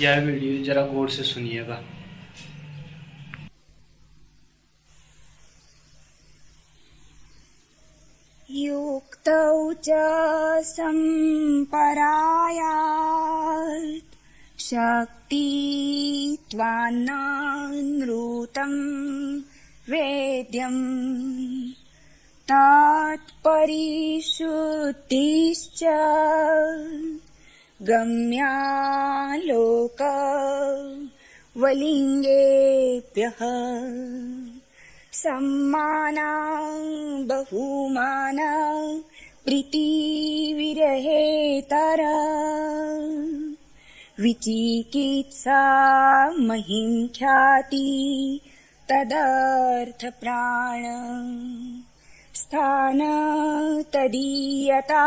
यह वीडियो जरा गौर से सुनिएगा। युक्तौ च सम्परायात् शक्ति त्वान्नानृतं वेद्यम् तात्परिशुद्धिश्च गम्यालोकवलिङ्गेभ्यः सम्माना बहुमाना प्रीतिविरहेतर विचिकित्सा महिं ख्याति तदर्थ प्राण स्थान तदीयता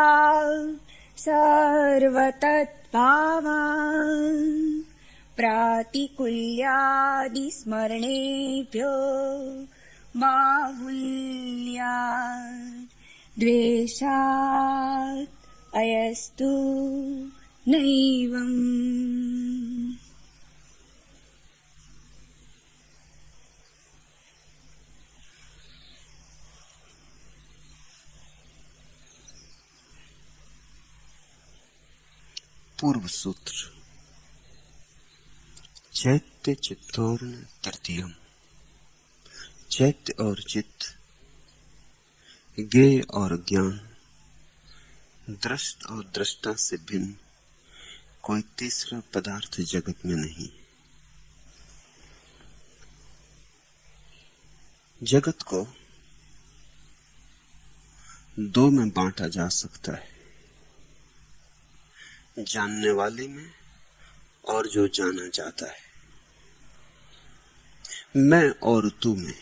सर्वतद्भावान् प्रातिकूल्यादिस्मरणेभ्यो बाहुल्यात् द्वेषात् अयस्तु नैवम्। पूर्व सूत्र। चैत्य चित्तौर्ण तृतीयम। चैत्य और चित्त, ज्ञेय और ज्ञान, दृष्ट और दृष्टा से भिन्न कोई तीसरा पदार्थ जगत में नहीं। जगत को दो में बांटा जा सकता है, जानने वाले में और जो जाना जाता है, मैं और तू में।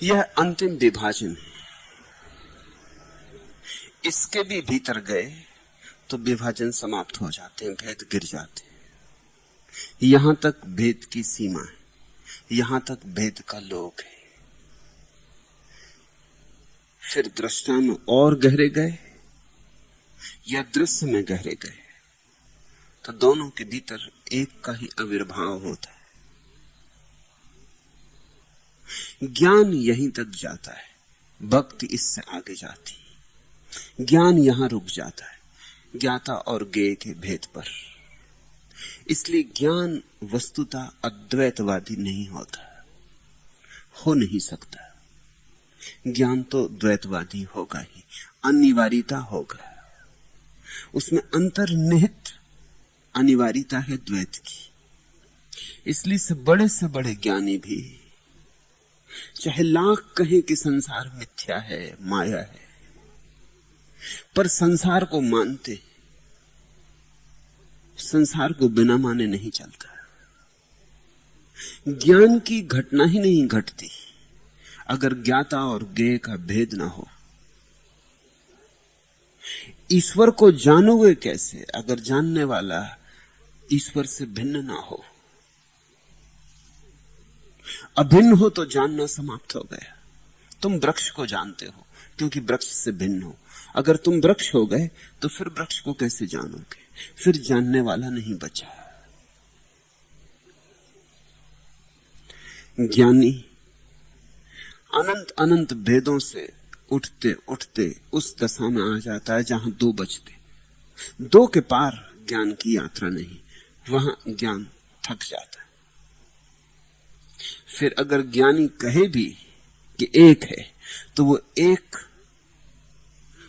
यह अंतिम विभाजन है। इसके भी भीतर गए तो विभाजन समाप्त हो जाते हैं, भेद गिर जाते हैं। यहां तक भेद की सीमा है, यहां तक भेद का लोक है। फिर दृष्टा में और गहरे गए या दृश्य में गहरे गए तो दोनों के भीतर एक का ही आविर्भाव होता है। ज्ञान यहीं तक जाता है, भक्ति इससे आगे जाती। ज्ञान यहां रुक जाता है, ज्ञाता और ज्ञेय के भेद पर। इसलिए ज्ञान वस्तुतः अद्वैतवादी नहीं होता, हो नहीं सकता। ज्ञान तो द्वैतवादी होगा ही, अनिवार्यता होगा। उसमें अंतर्निहित अनिवार्यता है द्वैत की। इसलिए से बड़े ज्ञानी भी चाहे लाख कहें कि संसार मिथ्या है, माया है, पर संसार को मानते। संसार को बिना माने नहीं चलता। ज्ञान की घटना ही नहीं घटती अगर ज्ञाता और ज्ञेय का भेद ना हो। ईश्वर को जानोगे कैसे अगर जानने वाला ईश्वर से भिन्न ना हो। अभिन्न हो तो जानना समाप्त हो गया। तुम वृक्ष को जानते हो क्योंकि वृक्ष से भिन्न हो। अगर तुम वृक्ष हो गए तो फिर वृक्ष को कैसे जानोगे? फिर जानने वाला नहीं बचा। ज्ञानी अनंत अनंत भेदों से उठते उठते उस दशा में आ जाता है जहां दो बचते। दो के पार ज्ञान की यात्रा नहीं, वहां ज्ञान थक जाता है। फिर अगर ज्ञानी कहे भी कि एक है तो वो एक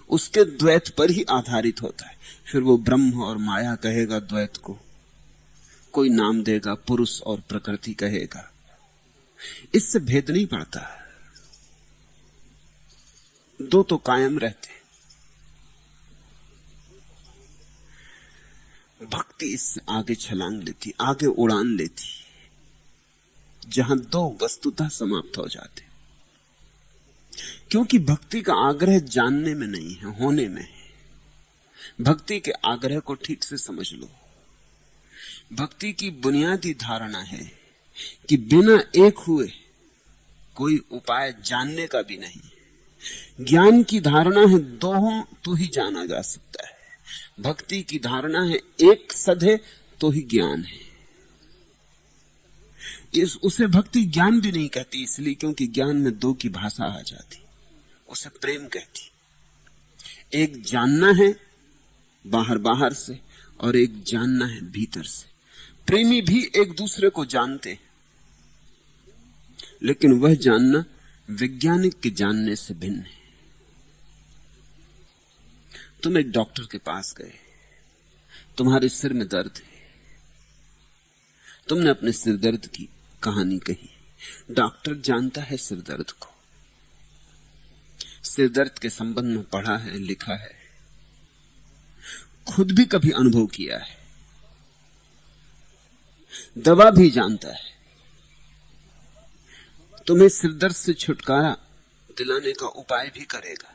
उसके द्वैत पर ही आधारित होता है। फिर वो ब्रह्म और माया कहेगा द्वैत को, कोई नाम देगा, पुरुष और प्रकृति कहेगा। इससे भेद नहीं पड़ता, दो तो कायम रहते। भक्ति इससे आगे छलांग लेती, आगे उड़ान लेती, जहां दो वस्तुतः समाप्त हो जाते। क्योंकि भक्ति का आग्रह जानने में नहीं है, होने में है। भक्ति के आग्रह को ठीक से समझ लो। भक्ति की बुनियादी धारणा है कि बिना एक हुए कोई उपाय जानने का भी नहीं। ज्ञान की धारणा है दो हो तो ही जाना जा सकता है, भक्ति की धारणा है एक सद है तो ही ज्ञान है। उसे भक्ति ज्ञान भी नहीं कहती, इसलिए क्योंकि ज्ञान में दो की भाषा आ जाती, उसे प्रेम कहती। एक जानना है बाहर बाहर से और एक जानना है भीतर से। प्रेमी भी एक दूसरे को जानते हैं, लेकिन वह जानना वैज्ञानिक के जानने से भिन्न है। तुम एक डॉक्टर के पास गए, तुम्हारे सिर में दर्द है, तुमने अपने सिर दर्द की कहानी कही। डॉक्टर जानता है सिर दर्द को, सिर दर्द के संबंध में पढ़ा है, लिखा है, खुद भी कभी अनुभव किया है, दवा भी जानता है, तुम्हें सिर दर्द से छुटकारा दिलाने का उपाय भी करेगा,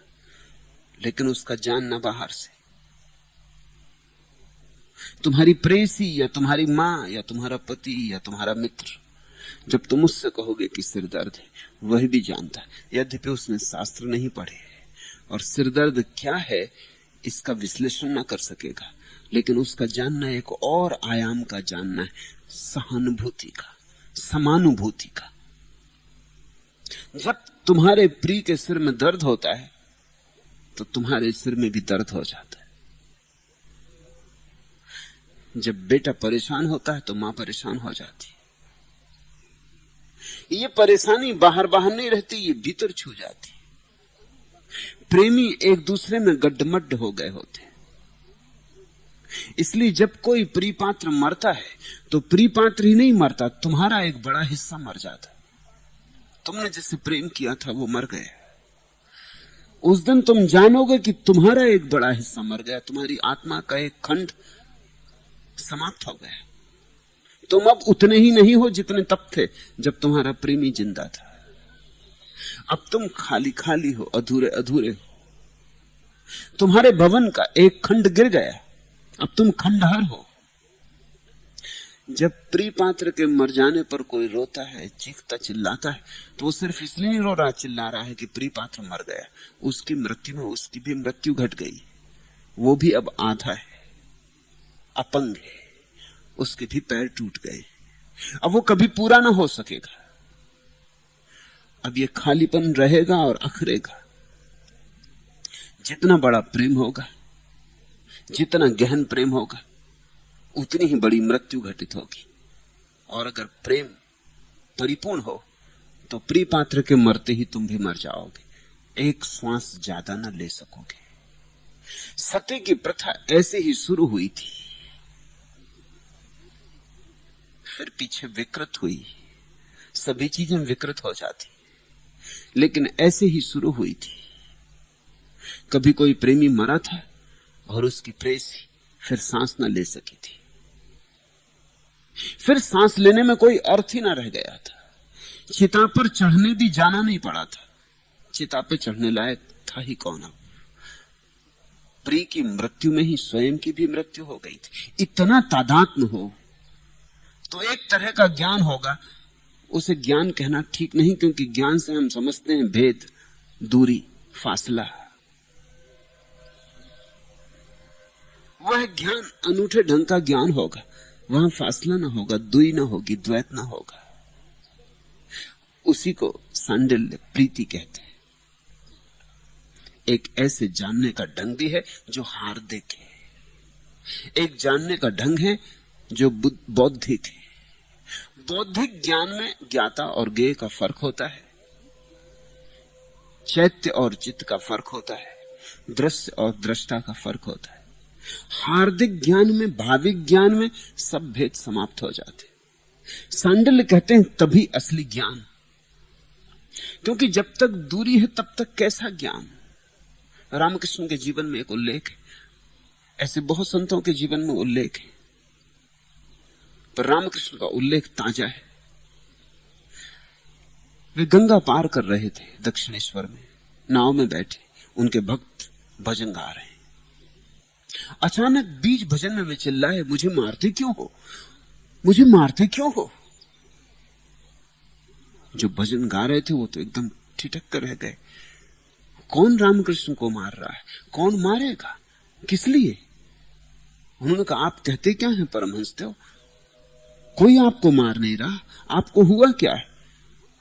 लेकिन उसका जानना बाहर से। तुम्हारी प्रेसी या तुम्हारी मां या तुम्हारा पति या तुम्हारा मित्र, जब तुम उससे कहोगे कि सिर दर्द है, वह भी जानता है, यद्यपि उसने शास्त्र नहीं पढ़े और सिर दर्द क्या है इसका विश्लेषण ना कर सकेगा, लेकिन उसका जानना एक और आयाम का जानना है, सहानुभूति का, समानुभूति का। जब तुम्हारे प्रिय के सिर में दर्द होता है तो तुम्हारे सिर में भी दर्द हो जाता है। जब बेटा परेशान होता है तो मां परेशान हो जाती है। ये परेशानी बाहर बाहर नहीं रहती, ये भीतर छू जाती। प्रेमी एक दूसरे में गड्ढमड्ढ हो गए होते, इसलिए जब कोई प्रिय पात्र मरता है तो प्रिय पात्र ही नहीं मरता, तुम्हारा एक बड़ा हिस्सा मर जाता। तुमने जिससे प्रेम किया था वो मर गया। उस दिन तुम जानोगे कि तुम्हारा एक बड़ा हिस्सा मर गया, तुम्हारी आत्मा का एक खंड समाप्त हो गया। तुम अब उतने ही नहीं हो जितने तब थे जब तुम्हारा प्रेमी जिंदा था। अब तुम खाली खाली हो, अधूरे अधूरे हो। तुम्हारे भवन का एक खंड गिर गया, अब तुम खंडहर हो। जब प्रिय पात्र के मर जाने पर कोई रोता है, चीखता चिल्लाता है, तो वो सिर्फ इसलिए नहीं रो रहा, चिल्ला रहा है कि प्रिय पात्र मर गया। उसकी मृत्यु में उसकी भी मृत्यु घट गई, वो भी अब आधा है, अपंग है, उसके भी पैर टूट गए, अब वो कभी पूरा ना हो सकेगा। अब ये खालीपन रहेगा और अखरेगा। जितना बड़ा प्रेम होगा, जितना गहन प्रेम होगा, उतनी ही बड़ी मृत्यु घटित होगी। और अगर प्रेम परिपूर्ण हो तो प्रिय पात्र के मरते ही तुम भी मर जाओगे, एक श्वास ज्यादा न ले सकोगे। सती की प्रथा ऐसे ही शुरू हुई थी, फिर पीछे विकृत हुई, सभी चीजें विकृत हो जाती, लेकिन ऐसे ही शुरू हुई थी। कभी कोई प्रेमी मरा था और उसकी प्रेसी फिर सांस न ले सकी थी, फिर सांस लेने में कोई अर्थ ही ना रह गया था। चिता पर चढ़ने भी जाना नहीं पड़ा था, चिता पे चढ़ने लायक था ही कौन। प्रिय की मृत्यु में ही स्वयं की भी मृत्यु हो गई थी। इतना तादात्म्य हो तो एक तरह का ज्ञान होगा, उसे ज्ञान कहना ठीक नहीं, क्योंकि ज्ञान से हम समझते हैं भेद, दूरी, फासला। वह ज्ञान अनूठे ढंग का ज्ञान होगा, वहां फासला ना होगा, दुई ना होगी, द्वैत ना होगा। उसी को सांडिल्य प्रीति कहते हैं। एक ऐसे जानने का ढंग भी है जो हार्दिक है, एक जानने का ढंग है जो बौद्धिक है। बौद्धिक ज्ञान में ज्ञाता और ज्ञेय का फर्क होता है, चैत्य और चित्त का फर्क होता है, दृश्य और दृष्टा का फर्क होता है। हार्दिक ज्ञान में, भाविक ज्ञान में सब भेद समाप्त हो जाते। सांडिल्य कहते हैं तभी असली ज्ञान, क्योंकि जब तक दूरी है तब तक कैसा ज्ञान। रामकृष्ण के जीवन में एक उल्लेख है, ऐसे बहुत संतों के जीवन में उल्लेख है, पर रामकृष्ण का उल्लेख ताजा है। वे गंगा पार कर रहे थे दक्षिणेश्वर में, नाव में बैठे, उनके भक्त भजन गा रहे हैं। अचानक बीच भजन में वे चिल्लाए, मुझे मारते क्यों हो, मुझे मारते क्यों हो। जो भजन गा रहे थे वो तो एकदम ठिठक कर रह गए, कौन रामकृष्ण को मार रहा है, कौन मारेगा, किस लिए? उन्होंने कहा आप कहते क्या हैं परमहंसदेव, कोई आपको मार नहीं रहा, आपको हुआ क्या है?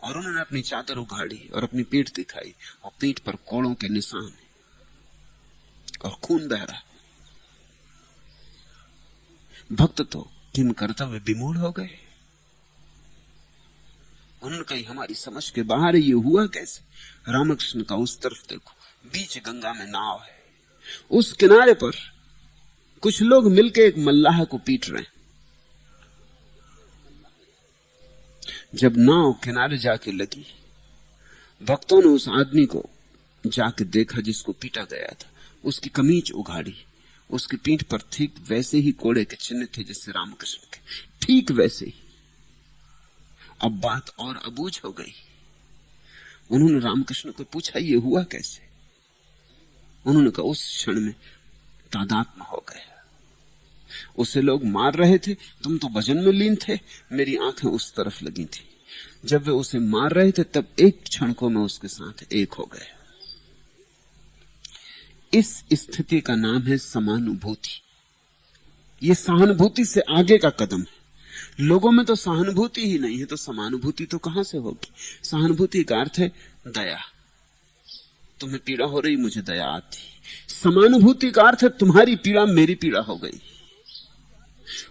और उन्होंने अपनी चादर उघाड़ी और अपनी पीठ दिखाई, और पीठ पर कोड़ों के निशान और खून बह रहा। भक्त तो किम कर्तव्य विमूढ़ हो गए। उन्होंने कही हमारी समझ के बाहर ये हुआ कैसे? रामकृष्ण का उस तरफ देखो, बीच गंगा में नाव है, उस किनारे पर कुछ लोग मिलकर एक मल्लाह को पीट रहे हैं। जब नाव किनारे जाके लगी, भक्तों ने उस आदमी को जाके देखा जिसको पीटा गया था, उसकी कमीज उघाड़ी, उसकी पीठ पर ठीक वैसे ही कोड़े के चिन्ह थे जैसे रामकृष्ण के, ठीक वैसे ही। अब बात और अबूझ हो गई। उन्होंने रामकृष्ण को पूछा ये हुआ कैसे? उन्होंने कहा उस क्षण में तादात्म्य हो गया, उसे लोग मार रहे थे, तुम तो भजन में लीन थे, मेरी आंखें उस तरफ लगी थी। जब वे उसे मार रहे थे तब एक क्षण को मैं उसके साथ एक हो गया। इस स्थिति का नाम है समानुभूति। यह सहानुभूति से आगे का कदम है। लोगों में तो सहानुभूति ही नहीं है, तो समानुभूति तो कहां से होगी? सहानुभूति का अर्थ है दया। तुम्हें पीड़ा हो रही, मुझे दया आती। समानुभूति का अर्थ है तुम्हारी पीड़ा मेरी पीड़ा हो गई,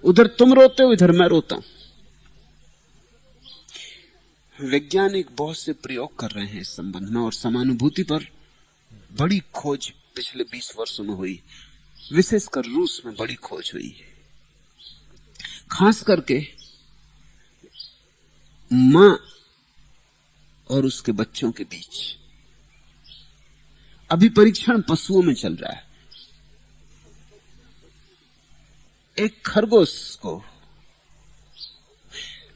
उधर तुम रोते हो, इधर मैं रोता हूं। वैज्ञानिक बहुत से प्रयोग कर रहे हैं इस संबंध में, और समानुभूति पर बड़ी खोज पिछले 20 वर्षों में हुई, विशेषकर रूस में बड़ी खोज हुई है। खास करके मां और उसके बच्चों के बीच। अभी परीक्षण पशुओं में चल रहा है। एक खरगोश को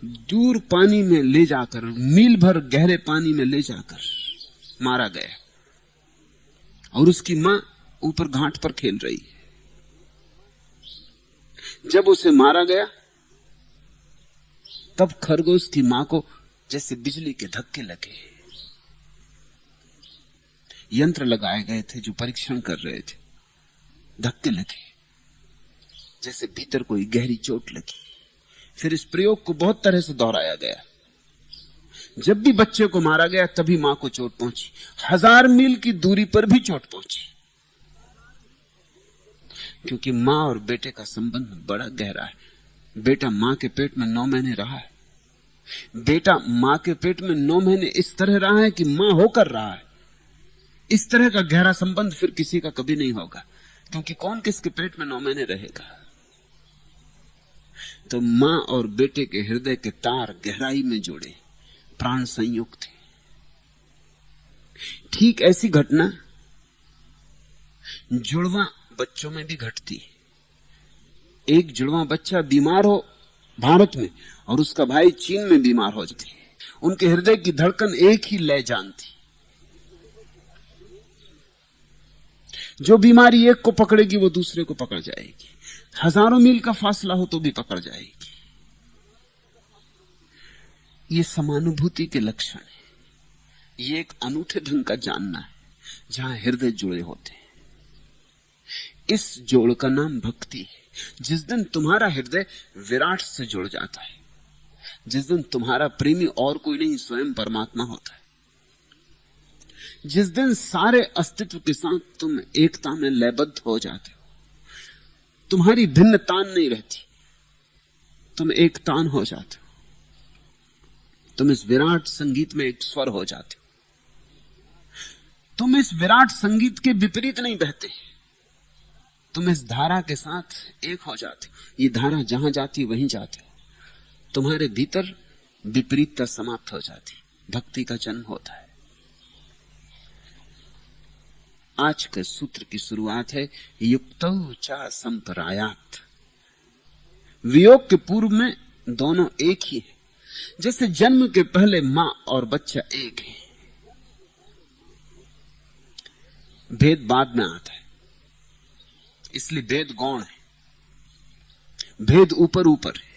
दूर पानी में ले जाकर, मील भर गहरे पानी में ले जाकर मारा गया, और उसकी मां ऊपर घाट पर खेल रही है। जब उसे मारा गया तब खरगोश की मां को जैसे बिजली के धक्के लगे। यंत्र लगाए गए थे जो परीक्षण कर रहे थे, धक्के लगे जैसे भीतर कोई गहरी चोट लगी। फिर इस प्रयोग को बहुत तरह से दोहराया गया। जब भी बच्चे को मारा गया तभी मां को चोट पहुंची, 1000 मील की दूरी पर भी चोट पहुंची, क्योंकि मां और बेटे का संबंध बड़ा गहरा है। बेटा मां के पेट में 9 महीने रहा है। बेटा मां के पेट में 9 महीने इस तरह रहा है कि मां होकर रहा है। इस तरह का गहरा संबंध फिर किसी का कभी नहीं होगा, क्योंकि कौन किसके पेट में 9 महीने रहेगा। तो मां और बेटे के हृदय के तार गहराई में जुड़े, प्राण संयुक्त थे। ठीक ऐसी घटना जुड़वा बच्चों में भी घटती है। एक जुड़वा बच्चा बीमार हो भारत में और उसका भाई चीन में बीमार हो जाते, उनके हृदय की धड़कन एक ही लय जानती। जो बीमारी एक को पकड़ेगी वो दूसरे को पकड़ जाएगी, 1000 मील का फासला हो तो भी पकड़ जाएगी। ये समानुभूति के लक्षण है। ये एक अनूठे ढंग का जानना है जहां हृदय जुड़े होते हैं। इस जोड़ का नाम भक्ति है। जिस दिन तुम्हारा हृदय विराट से जुड़ जाता है, जिस दिन तुम्हारा प्रेमी और कोई नहीं स्वयं परमात्मा होता है, जिस दिन सारे अस्तित्व के साथ तुम एकता में लयबद्ध हो जाते हो, तुम्हारी भिन्न तान नहीं रहती, तुम एक तान हो जाते हो, तुम इस विराट संगीत में एक स्वर हो जाते हो। तुम इस विराट संगीत के विपरीत नहीं बहते, तुम इस धारा के साथ एक हो जाते हो। ये धारा जहां जाती वहीं जाते हो। तुम्हारे भीतर विपरीतता समाप्त हो जाती, भक्ति का जन्म होता है। आज के सूत्र की शुरुआत है युक्तौ च संपरायात। वियोग के पूर्व में दोनों एक ही है। जैसे जन्म के पहले मां और बच्चा एक है, भेद बाद में आता है, इसलिए भेद गौण है, भेद ऊपर ऊपर है।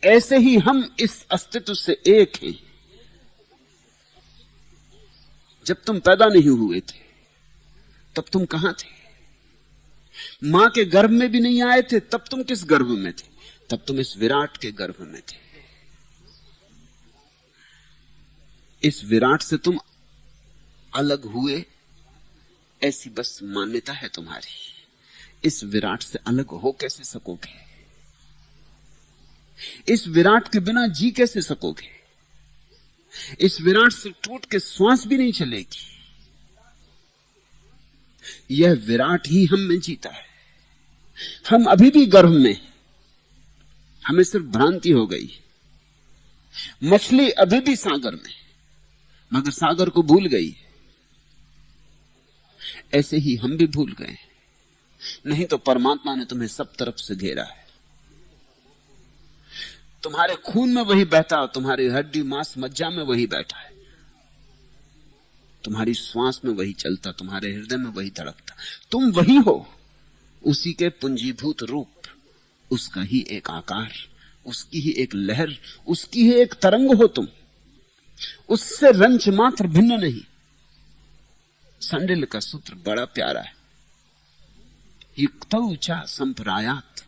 ऐसे ही हम इस अस्तित्व से एक हैं। जब तुम पैदा नहीं हुए थे तब तुम कहां थे? मां के गर्भ में भी नहीं आए थे तब तुम किस गर्भ में थे? तब तुम इस विराट के गर्भ में थे। इस विराट से तुम अलग हुए, ऐसी बस मान्यता है तुम्हारी। इस विराट से अलग हो कैसे सकोगे? इस विराट के बिना जी कैसे सकोगे? इस विराट से टूट के श्वास भी नहीं चलेगी। यह विराट ही हम में जीता है। हम अभी भी गर्भ में, हमें सिर्फ भ्रांति हो गई। मछली अभी भी सागर में, मगर सागर को भूल गई। ऐसे ही हम भी भूल गए। नहीं तो परमात्मा ने तुम्हें सब तरफ से घेरा है। तुम्हारे खून में वही बहता, तुम्हारी हड्डी मांस मज्जा में वही बैठा है, तुम्हारी श्वास में वही चलता, तुम्हारे हृदय में वही धड़कता। तुम वही हो, उसी के पुंजीभूत रूप, उसका ही एक आकार, उसकी ही एक लहर, उसकी ही एक तरंग हो तुम। उससे रंच मात्र भिन्न नहीं। संडिल का सूत्र बड़ा प्यारा है, युक्तौ च संप्रायात।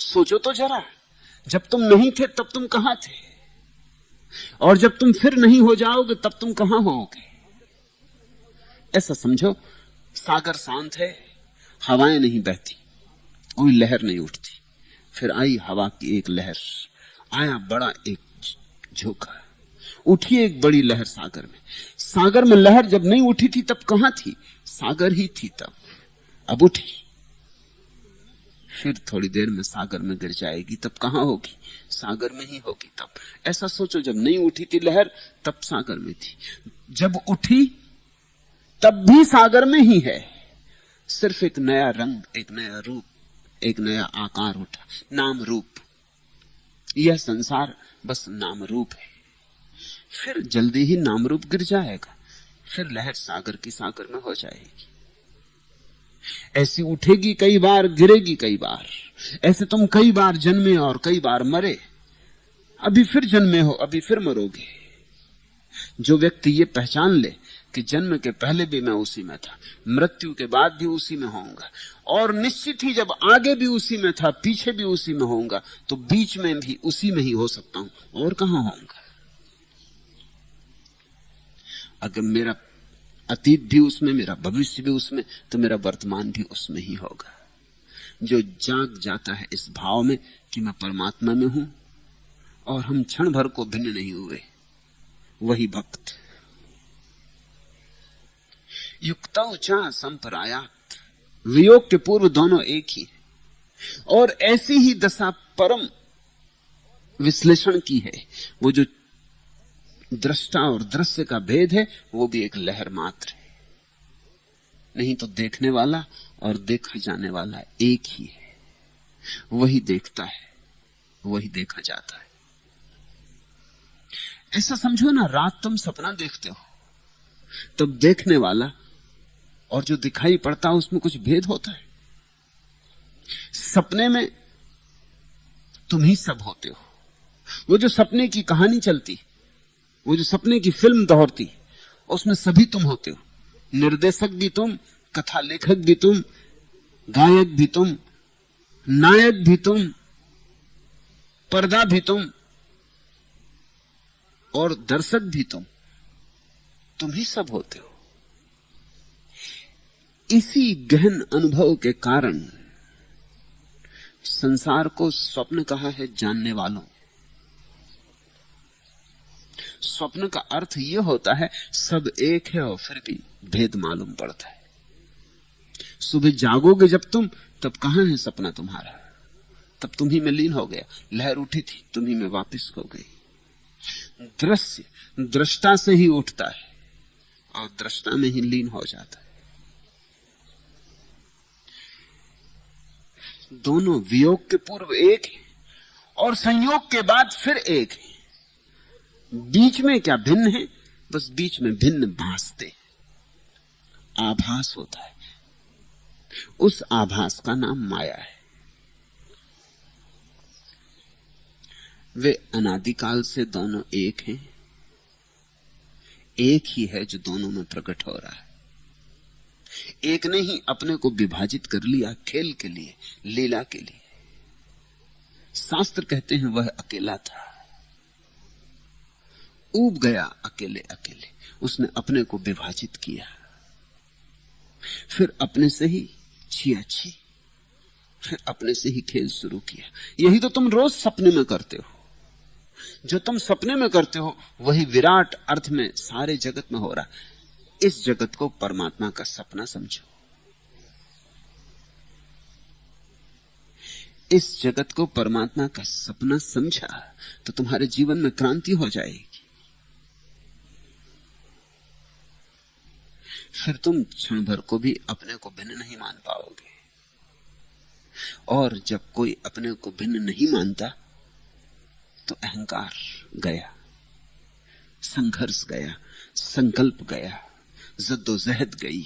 सोचो तो जरा, जब तुम नहीं थे तब तुम कहां थे, और जब तुम फिर नहीं हो जाओगे तब तुम कहां होगे। ऐसा समझो, सागर शांत है, हवाएं नहीं बहती, कोई लहर नहीं उठती। फिर आई हवा की एक लहर, आया बड़ा एक झोंका, उठी एक बड़ी लहर सागर में। सागर में लहर जब नहीं उठी थी तब कहां थी? सागर ही थी तब, अब उठी। फिर थोड़ी देर में सागर में गिर जाएगी, तब कहां होगी? सागर में ही होगी तब। ऐसा सोचो, जब नहीं उठी थी लहर तब सागर में थी, जब उठी तब भी सागर में ही है। सिर्फ एक नया रंग, एक नया रूप, एक नया आकार उठा, नाम रूप। यह संसार बस नाम रूप है। फिर जल्दी ही नाम रूप गिर जाएगा, फिर लहर सागर की सागर में हो जाएगी। ऐसी उठेगी कई बार, गिरेगी कई बार। ऐसे तुम कई बार जन्मे और कई बार मरे, अभी फिर जन्मे हो, अभी फिर मरोगे। जो व्यक्ति ये पहचान ले कि जन्म के पहले भी मैं उसी में था, मृत्यु के बाद भी उसी में होऊंगा, और निश्चित ही जब आगे भी उसी में था, पीछे भी उसी में होऊंगा, तो बीच में भी उसी में ही हो सकता हूं, और कहां होऊंगा। अगर मेरा अतीत भी उसमें, मेरा भविष्य भी उसमें, तो मेरा वर्तमान भी उसमें ही होगा। जो जाग जाता है इस भाव में कि मैं परमात्मा में हूं और हम क्षण भर को भिन्न नहीं हुए, वही भक्त। युक्तौ च संपरायात, वियोग के पूर्व दोनों एक ही है। और ऐसी ही दशा परम विश्लेषण की है। वो जो दृष्टा और दृश्य का भेद है, वो भी एक लहर मात्र है। नहीं तो देखने वाला और देखा जाने वाला एक ही है। वही देखता है, वही देखा जाता है। ऐसा समझो ना, रात तुम सपना देखते हो, तब देखने वाला और जो दिखाई पड़ता है उसमें कुछ भेद होता है। सपने में तुम ही सब होते हो। वो जो सपने की कहानी चलती, वो जो सपने की फिल्म दोहरती, उसमें सभी तुम होते हो। निर्देशक भी तुम, कथा लेखक भी तुम, गायक भी तुम, नायक भी तुम, पर्दा भी तुम, और दर्शक भी तुम ही सब होते हो। इसी गहन अनुभव के कारण संसार को स्वप्न कहा है जानने वालों। स्वप्न का अर्थ यह होता है सब एक है और फिर भी भेद मालूम पड़ता है। सुबह जागोगे जब तुम, तब कहां है सपना तुम्हारा? तब तुम ही में लीन हो गया। लहर उठी थी, तुम ही में वापस हो गई। दृश्य दृष्टा से ही उठता है और दृष्टा में ही लीन हो जाता है। दोनों वियोग के पूर्व एक है और संयोग के बाद फिर एक है। बीच में क्या भिन्न है? बस बीच में भिन्न भासते, आभास होता है। उस आभास का नाम माया है। वे अनादिकाल से दोनों एक हैं, एक ही है जो दोनों में प्रकट हो रहा है। एक ने ही अपने को विभाजित कर लिया खेल के लिए, लीला के लिए। शास्त्र कहते हैं वह अकेला था, ऊब गया अकेले अकेले, उसने अपने को विभाजित किया, फिर अपने से ही छिया छी, फिर अपने से ही खेल शुरू किया। यही तो तुम रोज सपने में करते हो। जो तुम सपने में करते हो वही विराट अर्थ में सारे जगत में हो रहा। इस जगत को परमात्मा का सपना समझो, इस जगत को परमात्मा का सपना समझा तो तुम्हारे जीवन में क्रांति हो जाएगी। फिर तुम क्षण भर को भी अपने को भिन्न नहीं मान पाओगे। और जब कोई अपने को भिन्न नहीं मानता तो अहंकार गया, संघर्ष गया, संकल्प गया, जद्दोजहद गई,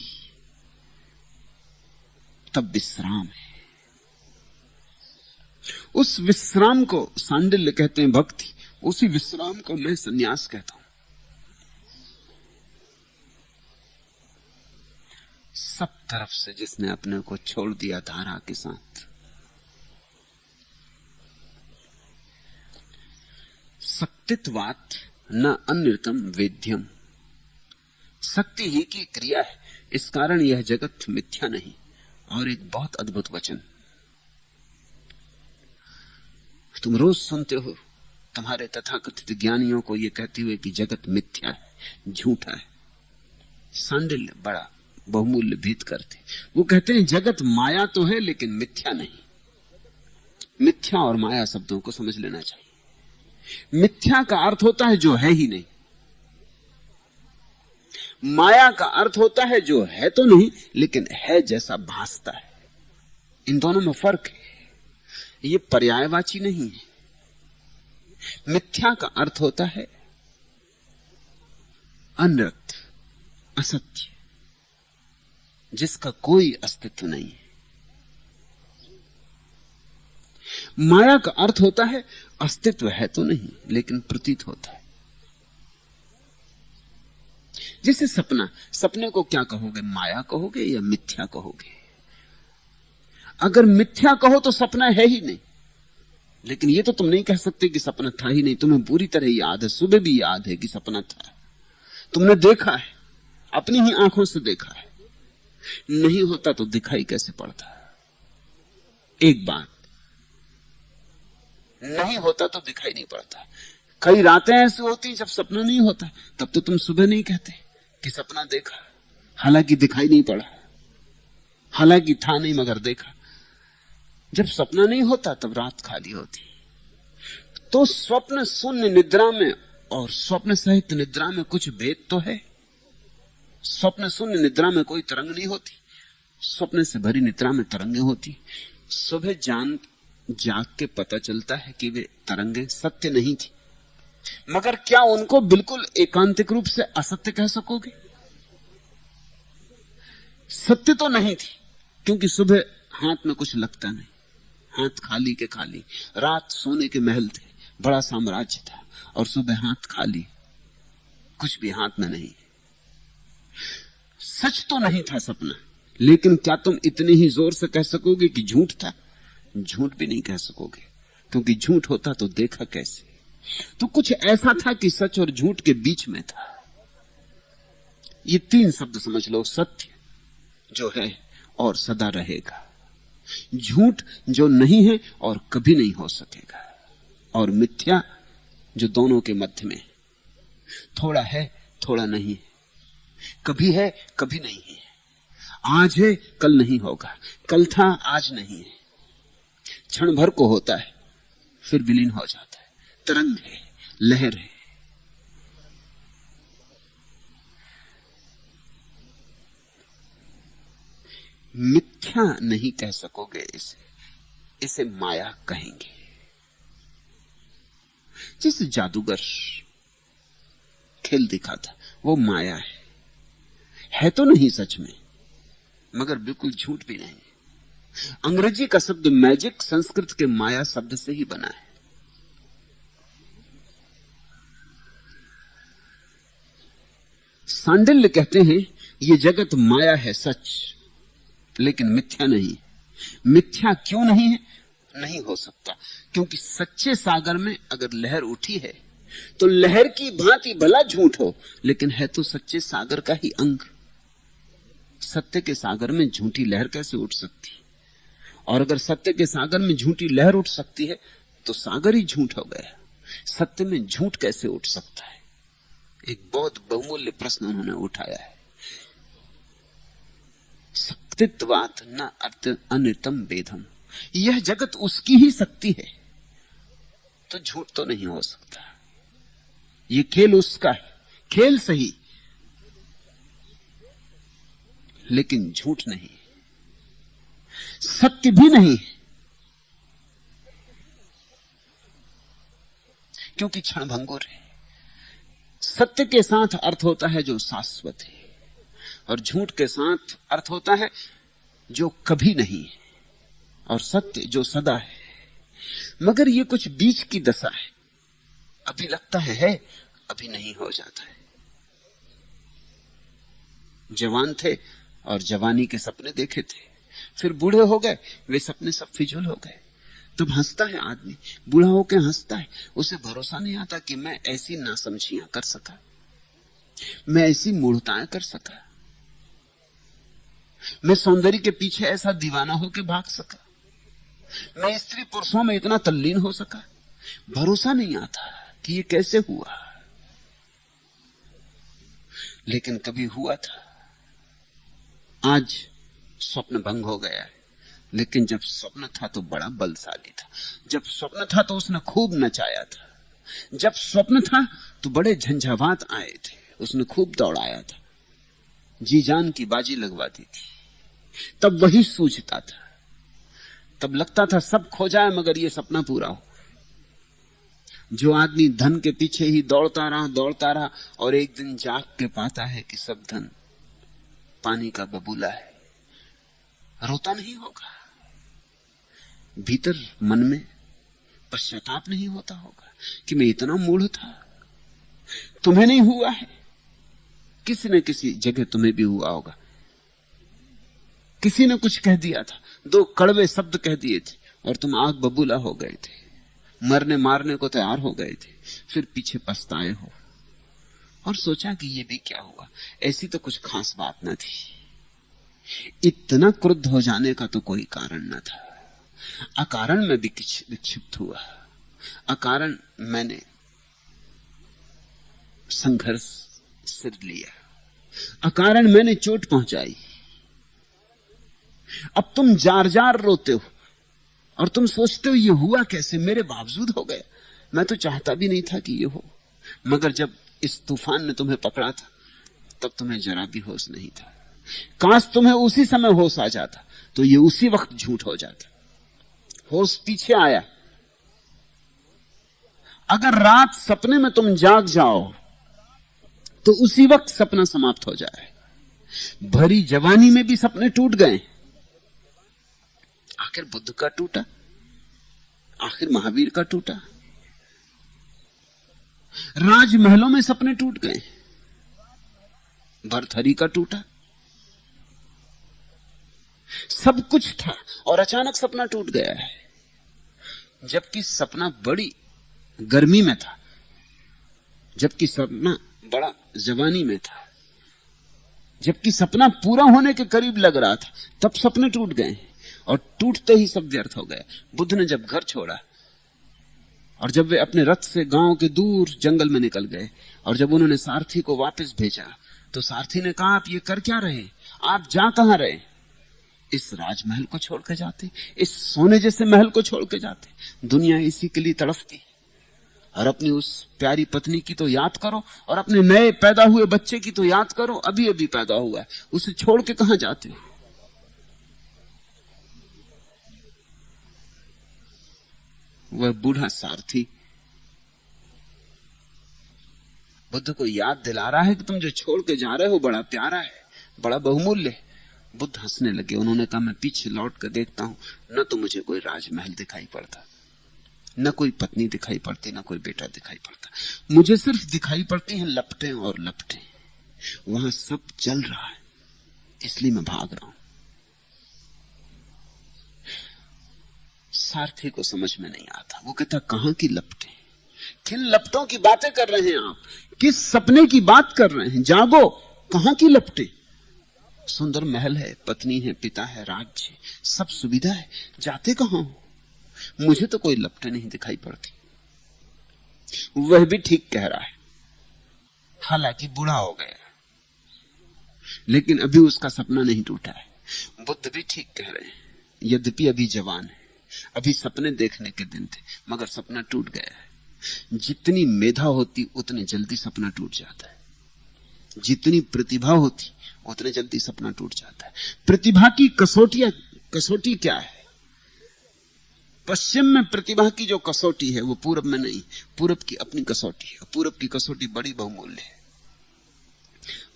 तब विश्राम है। उस विश्राम को सांडिल्य कहते हैं भक्ति, उसी विश्राम को मैं संन्यास कहता हूं। सब तरफ से जिसने अपने को छोड़ दिया धारा के साथ, शक्तित्वात् न अन्यतम वेद्यम, शक्ति ही की क्रिया है, इस कारण यह जगत मिथ्या नहीं। और एक बहुत अद्भुत वचन तुम रोज सुनते हो तुम्हारे तथाकथित ज्ञानियों को ये कहते हुए कि जगत मिथ्या है, झूठा है। सांडिल्य बड़ा बहुमूल्य भेद करते, वो कहते हैं जगत माया तो है लेकिन मिथ्या नहीं। मिथ्या और माया शब्दों को समझ लेना चाहिए। मिथ्या का अर्थ होता है जो है ही नहीं, माया का अर्थ होता है जो है तो नहीं लेकिन है जैसा भासता है। इन दोनों में फर्क है, ये पर्यायवाची नहीं है। मिथ्या का अर्थ होता है अनर्थ, असत्य, जिसका कोई अस्तित्व नहीं है। माया का अर्थ होता है अस्तित्व है तो नहीं लेकिन प्रतीत होता है। जैसे सपना, सपने को क्या कहोगे, माया कहोगे या मिथ्या कहोगे? अगर मिथ्या कहो तो सपना है ही नहीं, लेकिन ये तो तुम नहीं कह सकते कि सपना था ही नहीं। तुम्हें पूरी तरह याद है, सुबह भी याद है कि सपना था। तुमने देखा है, अपनी ही आंखों से देखा है। नहीं होता तो दिखाई कैसे पड़ता? एक बात, नहीं होता तो दिखाई नहीं पड़ता। कई रातें ऐसी होती जब सपना नहीं होता, तब तो तुम सुबह नहीं कहते कि सपना देखा, हालांकि दिखाई नहीं पड़ा, हालांकि था नहीं मगर देखा। जब सपना नहीं होता तब रात खाली होती। तो स्वप्न शून्य निद्रा में और स्वप्न सहित निद्रा में कुछ भेद तो है। स्वप्न शून्य निद्रा में कोई तरंग नहीं होती, स्वप्न से भरी निद्रा में तरंगें होती। सुबह जाग के पता चलता है कि वे तरंगें सत्य नहीं थी, मगर क्या उनको बिल्कुल एकांतिक रूप से असत्य कह सकोगे? सत्य तो नहीं थी, क्योंकि सुबह हाथ में कुछ लगता नहीं, हाथ खाली के खाली। रात सोने के महल थे, बड़ा साम्राज्य था, और सुबह हाथ खाली, कुछ भी हाथ में नहीं। सच तो नहीं था सपना, लेकिन क्या तुम इतने ही जोर से कह सकोगे कि झूठ था? झूठ भी नहीं कह सकोगे, क्योंकि झूठ होता तो देखा कैसे? तो कुछ ऐसा था कि सच और झूठ के बीच में था। ये तीन शब्द समझ लो, सत्य जो है और सदा रहेगा, झूठ जो नहीं है और कभी नहीं हो सकेगा, और मिथ्या जो दोनों के मध्य में, थोड़ा है थोड़ा नहीं है, कभी है कभी नहीं है, आज है कल नहीं होगा, कल था आज नहीं है, क्षण भर को होता है फिर विलीन हो जाता है, तरंग है, लहर है। मिथ्या नहीं कह सकोगे इसे माया कहेंगे। जिस जादूगर खेल दिखाता वो माया है तो नहीं सच में, मगर बिल्कुल झूठ भी नहीं। अंग्रेजी का शब्द मैजिक संस्कृत के माया शब्द से ही बना है। सांडिल्य कहते हैं ये जगत माया है सच, लेकिन मिथ्या नहीं। मिथ्या क्यों नहीं है? नहीं हो सकता, क्योंकि सच्चे सागर में अगर लहर उठी है तो लहर की भांति भला झूठ हो, लेकिन है तो सच्चे सागर का ही अंग। सत्य के सागर में झूठी लहर कैसे उठ सकती? और अगर सत्य के सागर में झूठी लहर उठ सकती है तो सागर ही झूठ हो गया। सत्य में झूठ कैसे उठ सकता है? एक बहुत बहुमूल्य प्रश्न उन्होंने उठाया है। शक्तित्वात् न अर्थ अनितम वेदम, यह जगत उसकी ही शक्ति है तो झूठ तो नहीं हो सकता। ये खेल उसका है, खेल सही लेकिन झूठ नहीं, सत्य भी नहीं, क्योंकि क्षणभंगुर है। सत्य के साथ अर्थ होता है जो शाश्वत है, और झूठ के साथ अर्थ होता है जो कभी नहीं है, और सत्य जो सदा है। मगर ये कुछ बीच की दशा है, अभी लगता है अभी नहीं हो जाता है। जवान थे और जवानी के सपने देखे थे, फिर बूढ़े हो गए, वे सपने सब फिजूल हो गए। तब हंसता है आदमी, बूढ़ा होकर हंसता है, उसे भरोसा नहीं आता कि मैं ऐसी नासमझियां कर सका, मैं ऐसी मूढ़ताएं कर सका, मैं सौंदर्य के पीछे ऐसा दीवाना होकर भाग सका, मैं स्त्री पुरुषों में इतना तल्लीन हो सका। भरोसा नहीं आता कि ये कैसे हुआ, लेकिन कभी हुआ था। आज स्वप्न भंग हो गया है, लेकिन जब स्वप्न था तो बड़ा बलशाली था। जब स्वप्न था तो उसने खूब नचाया था। जब स्वप्न था तो बड़े झंझावात आए थे, उसने खूब दौड़ाया था, जी जान की बाजी लगवा दी थी। तब वही सूझता था, तब लगता था सब खो जाए मगर ये सपना पूरा हो। जो आदमी धन के पीछे ही दौड़ता रहा और एक दिन जाग के पाता है कि सब धन पानी का बबूला है, रोता नहीं होगा? भीतर मन में पश्चाताप नहीं होता होगा कि मैं इतना मूढ़ था? तुम्हें नहीं हुआ है? किसी न किसी जगह तुम्हें भी हुआ होगा। किसी ने कुछ कह दिया था, दो कड़वे शब्द कह दिए थे और तुम आग बबूला हो गए थे, मरने मारने को तैयार हो गए थे। फिर पीछे पछताए हो और सोचा कि ये भी क्या हुआ, ऐसी तो कुछ खास बात न थी। इतना क्रुद्ध हो जाने का तो कोई कारण न था। अकारण में भी विक्षिप्त हुआ, अकारण मैंने संघर्ष सिर लिया, अकारण मैंने चोट पहुंचाई। अब तुम जार जार रोते हो और तुम सोचते हो ये हुआ कैसे, मेरे बावजूद हो गया। मैं तो चाहता भी नहीं था कि ये हो, मगर जब इस तूफान ने तुम्हें पकड़ा था तब तुम्हें जरा भी होश नहीं था। काश तुम्हें उसी समय होश आ जाता तो ये उसी वक्त झूठ हो जाता। होश पीछे आया। अगर रात सपने में तुम जाग जाओ तो उसी वक्त सपना समाप्त हो जाए। भरी जवानी में भी सपने टूट गए, आखिर बुद्ध का टूटा, आखिर महावीर का टूटा। राजमहलों में सपने टूट गए, भरथरी का टूटा। सब कुछ था और अचानक सपना टूट गया है। जबकि सपना बड़ी गर्मी में था, जबकि सपना बड़ा जवानी में था, जबकि सपना पूरा होने के करीब लग रहा था, तब सपने टूट गए और टूटते ही सब व्यर्थ हो गया। बुद्ध ने जब घर छोड़ा और जब वे अपने रथ से गांव के दूर जंगल में निकल गए और जब उन्होंने सारथी को वापस भेजा तो सारथी ने कहा, आप ये कर क्या रहे, आप जा कहां रहे? इस राजमहल को छोड़ के जाते, इस सोने जैसे महल को छोड़ के जाते। दुनिया इसी के लिए तड़पती। और अपनी उस प्यारी पत्नी की तो याद करो और अपने नए पैदा हुए बच्चे की तो याद करो, अभी अभी पैदा हुआ है, उसे छोड़ के कहां जाते हो? वह बूढ़ा सारथी बुद्ध को याद दिला रहा है कि तुम जो छोड़ के जा रहे हो बड़ा प्यारा है, बड़ा बहुमूल्य है। बुद्ध हंसने लगे। उन्होंने कहा, मैं पीछे लौट कर देखता हूं, न तो मुझे कोई राजमहल दिखाई पड़ता, न कोई पत्नी दिखाई पड़ती, न कोई बेटा दिखाई पड़ता। मुझे सिर्फ दिखाई पड़ती हैं लपटें और लपटें। वहां सब चल रहा है, इसलिए मैं भाग रहा हूं। सारथी को समझ में नहीं आता। वो कहता, कहां की लपटें, किन लपटों की बातें कर रहे हैं आप, किस सपने की बात कर रहे हैं? जागो, कहां की लपटें? सुंदर महल है, पत्नी है, पिता है, राज्य, सब सुविधा है, जाते कहां हो? मुझे तो कोई लपटें नहीं दिखाई पड़ती। वह भी ठीक कह रहा है, हालांकि बूढ़ा हो गया, लेकिन अभी उसका सपना नहीं टूटा है। बुद्ध भी ठीक कह रहे हैं, यद्यपि अभी जवान है, अभी सपने देखने के दिन थे, मगर सपना टूट गया है। जितनी मेधा होती उतने जल्दी सपना टूट जाता है, जितनी प्रतिभा होती उतने जल्दी सपना टूट जाता है। प्रतिभा की कसौटी क्या है? पश्चिम में प्रतिभा की जो कसौटी है वो पूरब में नहीं, पूरब की अपनी कसौटी है। पूरब की कसौटी बड़ी बहुमूल्य है।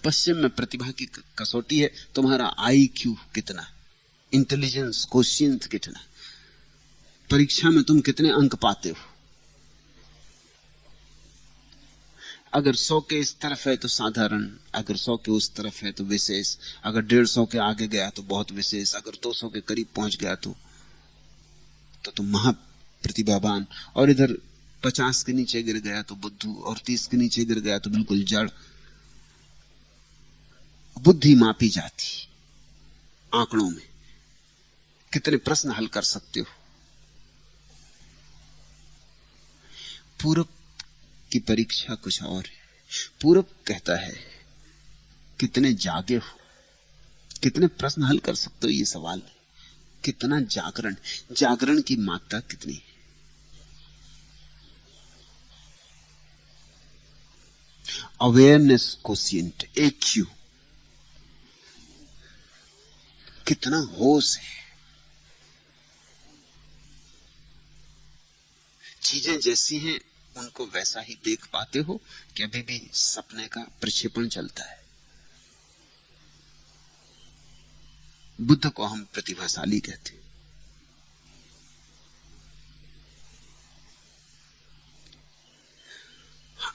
पश्चिम में प्रतिभा की कसौटी है तुम्हारा IQ कितना, इंटेलिजेंस कोशिएंट कितना, परीक्षा में तुम कितने अंक पाते हो। अगर 100 के इस तरफ है तो साधारण, अगर 100 के उस तरफ है तो विशेष, अगर 150 के आगे गया तो बहुत विशेष, अगर 200 के करीब पहुंच गया तो तुम महाप्रतिभावान, और इधर 50 के नीचे गिर गया तो बुद्धू, और 30 के नीचे गिर गया तो बिल्कुल जड़। बुद्धि मापी जाती आंकड़ों में, कितने प्रश्न हल कर सकते हो। पूरब की परीक्षा कुछ और है। पूरब कहता है कितने जागे हो, कितने प्रश्न हल कर सकते हो, ये सवाल है। कितना जागरण की मात्रा कितनी है। अवेयरनेस कोशिएंट AQ, कितना होश है। चीजें जैसी हैं उनको वैसा ही देख पाते हो कि अभी भी सपने का प्रक्षेपण चलता है। बुद्ध को हम प्रतिभाशाली कहते हैं।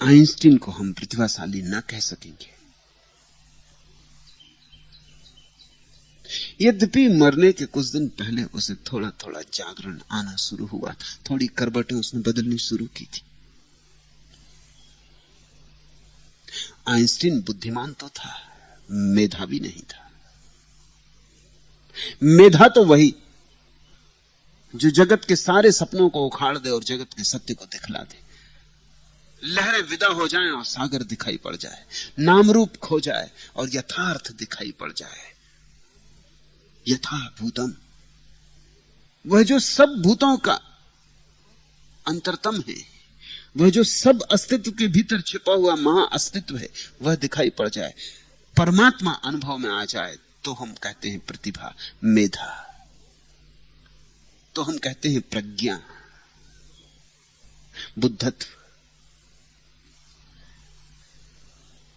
आइंस्टीन को हम प्रतिभाशाली ना कह सकेंगे। यद्यपि मरने के कुछ दिन पहले उसे थोड़ा थोड़ा जागरण आना शुरू हुआ, थोड़ी करवटें उसने बदलनी शुरू की थी। आइंस्टीन बुद्धिमान तो था, मेधावी नहीं था। मेधा तो वही जो जगत के सारे सपनों को उखाड़ दे और जगत के सत्य को दिखला दे। लहरें विदा हो जाएं और सागर दिखाई पड़ जाए, नाम रूप खो जाए और यथार्थ दिखाई पड़ जाए। यथाभूतम, वह जो सब भूतों का अंतरतम है, वह जो सब अस्तित्व के भीतर छिपा हुआ महा अस्तित्व है, वह दिखाई पड़ जाए, परमात्मा अनुभव में आ जाए, तो हम कहते हैं प्रतिभा, मेधा, तो हम कहते हैं प्रज्ञा, बुद्धत्व।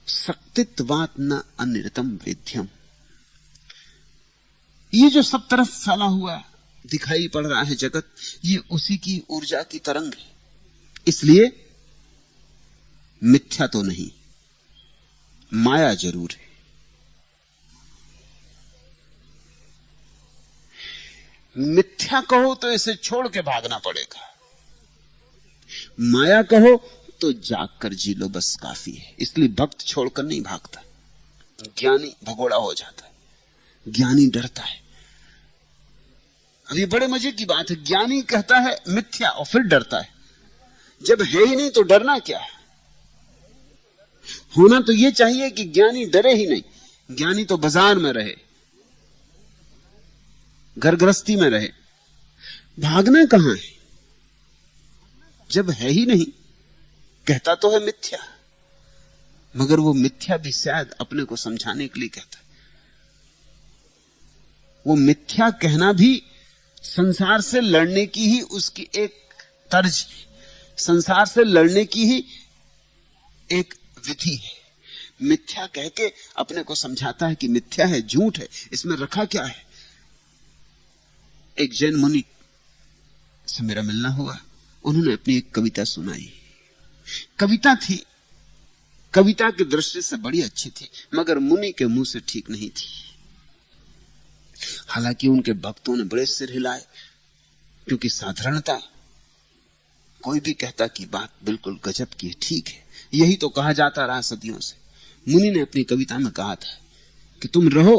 शक्तित्वात् न अनिरतम वेद्यम। ये जो सब तरफ फैला हुआ दिखाई पड़ रहा है जगत, ये उसी की ऊर्जा की तरंग है। इसलिए मिथ्या तो नहीं, माया जरूर है। मिथ्या कहो तो इसे छोड़ के भागना पड़ेगा, माया कहो तो जाग कर जी लो, बस काफी है। इसलिए भक्त छोड़कर नहीं भागता, ज्ञानी भगोड़ा हो जाता है, ज्ञानी डरता है। अभी बड़े मजे की बात है, ज्ञानी कहता है मिथ्या और फिर डरता है। जब है ही नहीं तो डरना क्या है? होना तो यह चाहिए कि ज्ञानी डरे ही नहीं। ज्ञानी तो बाजार में रहे, घर गृहस्थी में रहे, भागना कहां है? जब है ही नहीं, कहता तो है मिथ्या, मगर वो मिथ्या भी शायद अपने को समझाने के लिए कहता है। वो मिथ्या कहना भी संसार से लड़ने की ही उसकी एक तर्ज, संसार से लड़ने की ही एक विधि है। मिथ्या कह के अपने को समझाता है कि मिथ्या है, झूठ है, इसमें रखा क्या है। एक जैन मुनि से मेरा मिलना हुआ, उन्होंने अपनी एक कविता सुनाई। कविता थी कविता की दृष्टि से बड़ी अच्छी थी, मगर मुनि के मुंह से ठीक नहीं थी। हालांकि उनके भक्तों ने बड़े सिर हिलाए, क्योंकि साधारणता कोई भी कहता कि बात बिल्कुल गजब की है, ठीक है, यही तो कहा जाता रहा सदियों से। मुनि ने अपनी कविता में कहा था कि तुम रहो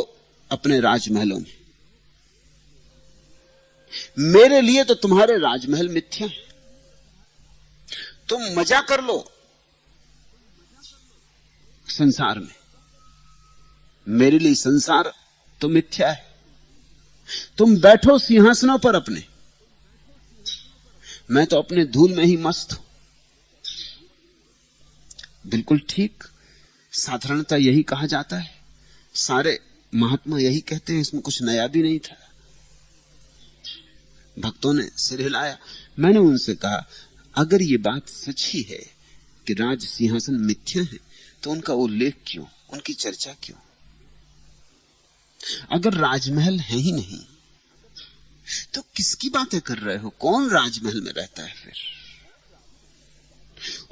अपने राजमहलों में, मेरे लिए तो तुम्हारे राजमहल मिथ्या है। तुम मजा कर लो संसार में, मेरे लिए संसार तो मिथ्या है। तुम बैठो सिंहासनों पर अपने, मैं तो अपने धूल में ही मस्त हूं। बिल्कुल ठीक, साधारणता यही कहा जाता है, सारे महात्मा यही कहते हैं, इसमें कुछ नया भी नहीं था। भक्तों ने सिर हिलाया। मैंने उनसे कहा, अगर ये बात सच ही है कि राज सिंहासन मिथ्या है, तो उनका उल्लेख क्यों, उनकी चर्चा क्यों? अगर राजमहल है ही नहीं तो किसकी बातें कर रहे हो? कौन राजमहल में रहता है फिर?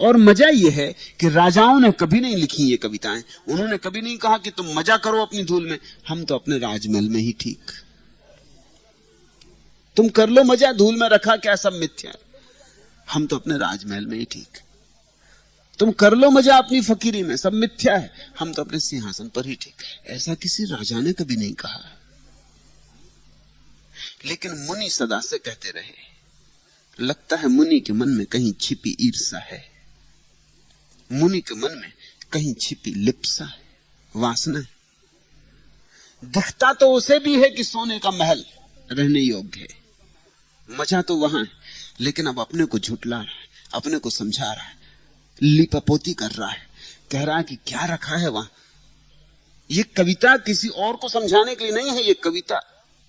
और मजा यह है कि राजाओं ने कभी नहीं लिखी ये कविताएं। उन्होंने कभी नहीं कहा कि तुम मजा करो अपनी धूल में, हम तो अपने राजमहल में ही ठीक। तुम कर लो मजा, धूल में रखा क्या सब मिथ्या, हम तो अपने राजमहल में ही ठीक। तुम कर लो मजा अपनी फकीरी में, सब मिथ्या है, हम तो अपने सिंहासन पर ही ठीक। ऐसा किसी राजा ने कभी नहीं कहा। लेकिन मुनि सदा से कहते रहे। लगता है मुनि के मन में कहीं छिपी ईर्ष्या है, मुनि के मन में कहीं छिपी लिप्सा है, वासना है। दिखता तो उसे भी है कि सोने का महल रहने योग्य है, मजा तो वहां है, लेकिन अब अपने को झुठला रहा है, अपने को समझा रहा है, लिपापोती कर रहा है, कह रहा है कि क्या रखा है वहां। ये कविता किसी और को समझाने के लिए नहीं है, ये कविता